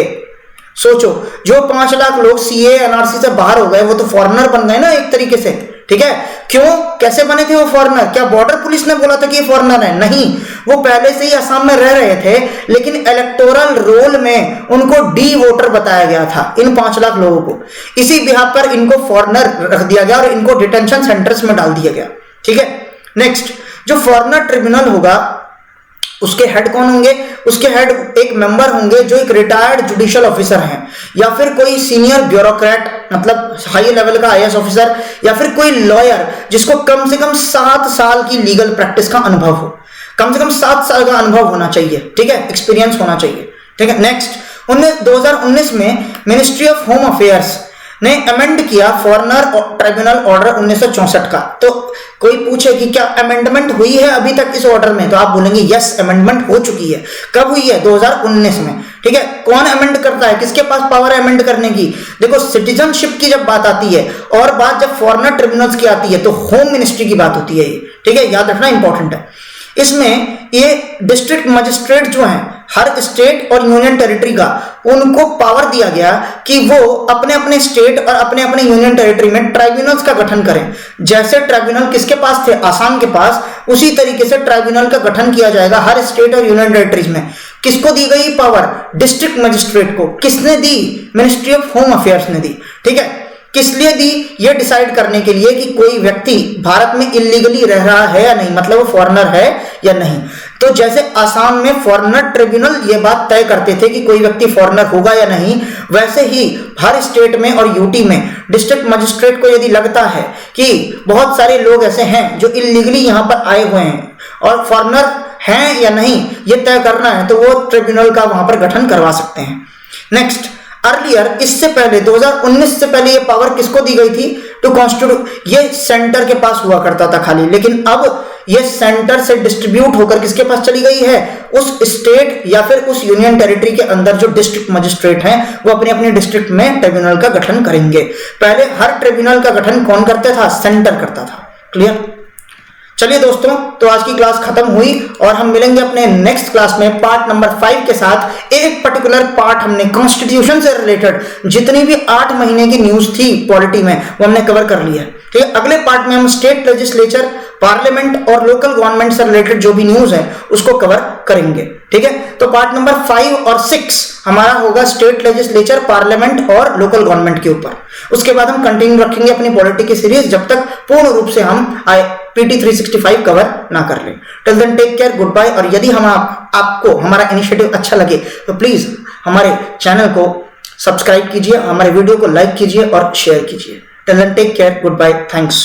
A: सोचो, जो 5 लाख लोग सीए एनआरसी से बाहर हो गए वो तो फॉरेनर बन गए ना एक तरीके से। ठीक है, क्यों, कैसे बने थे वो फॉरेनर? क्या बॉर्डर पुलिस ने बोला था कि ये फॉरेनर है? नहीं, वो पहले से ही असम में रह रहे थे, लेकिन इलेक्टोरल रोल में उनको डी वोटर बताया गया था इन 5 लाख लोगों को। इसी बिहाफ पर इनको फॉरेनर रख दिया गया और इनको डिटेंशन सेंटर्स में डाल दिया गया। ठीक है, नेक्स्ट, जो फॉरेनर ट्रिब्यूनल होगा उसके हेड कौन होंगे? उसके हेड एक मेंबर होंगे जो एक रिटायर्ड जुडिशियल ऑफिसर हैं, या फिर कोई सीनियर ब्यूरोक्रेट मतलब हाई लेवल का आईएएस ऑफिसर, या फिर कोई लॉयर जिसको कम से कम 7 साल की लीगल प्रैक्टिस का अनुभव हो। कम से कम 7 साल का अनुभव होना चाहिए। ठीक है, एक्सपीरियंस होना चाहिए। ठीक है, नेक्स्ट, 2019 में मिनिस्ट्री ऑफ होम अफेयर्स ने अमेंड किया फॉरेनर ट्रिब्यूनल ऑर्डर 1964 का। तो कोई पूछे कि क्या अमेंडमेंट हुई है अभी तक इस ऑर्डर में, तो आप बोलेंगे यस, अमेंडमेंट हो चुकी है। कब हुई है? 2019 में। ठीक है, कौन अमेंड करता है? किसके पास पावर है अमेंड करने की? देखो, सिटीजनशिप की जब बात आती है और बात जब फॉरेनर ट्रिब्यूनल्स की आती है तो होम मिनिस्ट्री की बात होती है ये। ठीक है, याद रखना इंपॉर्टेंट है। इसमें ये डिस्ट्रिक्ट मजिस्ट्रेट जो हैं हर स्टेट और यूनियन टेरिटरी का, उनको पावर दिया गया कि वो अपने अपने स्टेट और अपने अपने यूनियन टेरिटरी में ट्राइब्यूनल्स का गठन करें। जैसे ट्राइब्यूनल किसके पास थे? आसाम के पास। उसी तरीके से ट्राइब्यूनल का गठन किया जाएगा हर स्टेट और यूनियन टेरिटरीज में। किसको दी गई पावर? डिस्ट्रिक्ट मजिस्ट्रेट को। किसने दी? मिनिस्ट्री ऑफ होम अफेयर्स ने दी। ठीक है, किस लिए दी? ये डिसाइड करने के लिए कि कोई व्यक्ति भारत में इलीगली रह रहा है या नहीं, मतलब वो फॉरेनर है या नहीं। तो जैसे आसाम में फॉरेनर ट्रिब्यूनल ये बात तय करते थे कि कोई व्यक्ति फॉरेनर होगा या नहीं, वैसे ही हर स्टेट में और यूटी में डिस्ट्रिक्ट मजिस्ट्रेट को यदि लगता है कि बहुत सारे लोग ऐसे हैं जो इलीगली यहां पर आए हुए हैं और फॉरेनर हैं या नहीं ये तय करना है, तो वो ट्रिब्यूनल का वहां पर गठन करवा सकते हैं। नेक्स्ट, अर्लियर, इससे पहले 2019 से पहले ये पावर किसको दी गई थी? टू कॉन्स्टिट्यूट, ये सेंटर के पास हुआ करता था खाली, लेकिन अब ये सेंटर से डिस्ट्रीब्यूट होकर किसके पास चली गई है? उस स्टेट या फिर उस यूनियन टेरिटरी के अंदर जो डिस्ट्रिक्ट मजिस्ट्रेट हैं वो अपने अपने डिस्ट्रिक्ट में ट्रिब्यूनल का गठन करेंगे। पहले हर ट्रिब्यूनल का गठन कौन करता था? सेंटर करता था। क्लियर? चलिए दोस्तों, तो आज की क्लास खत्म हुई और हम मिलेंगे अपने नेक्स्ट क्लास में पार्ट नंबर 5 के साथ। एक पर्टिकुलर पार्ट हमने कॉन्स्टिट्यूशन से रिलेटेड जितनी भी 8 महीने की न्यूज थी पॉलिटी में वो हमने कवर कर लिया है। ठीक है, अगले पार्ट में हम स्टेट लेजिस्लेचर, पार्लियामेंट और लोकल गवर्नमेंट से रिलेटेड जो भी न्यूज है उसको कवर करेंगे। ठीक है, तो पार्ट नंबर 5 और 6 हमारा होगा स्टेट लेजिस्लेचर, पार्लियामेंट और लोकल गवर्नमेंट के ऊपर। उसके बाद हम कंटिन्यू रखेंगे अपनी पॉलिटी की सीरीज जब तक पूर्ण रूप से हम PT 365 कवर ना कर लें। Till then take care, goodbye. और यदि हम आपको हमारा इनिशिएटिव अच्छा लगे तो प्लीज हमारे चैनल को सब्सक्राइब कीजिए, हमारे वीडियो को लाइक कीजिए और शेयर कीजिए। Till then take care, goodbye, thanks.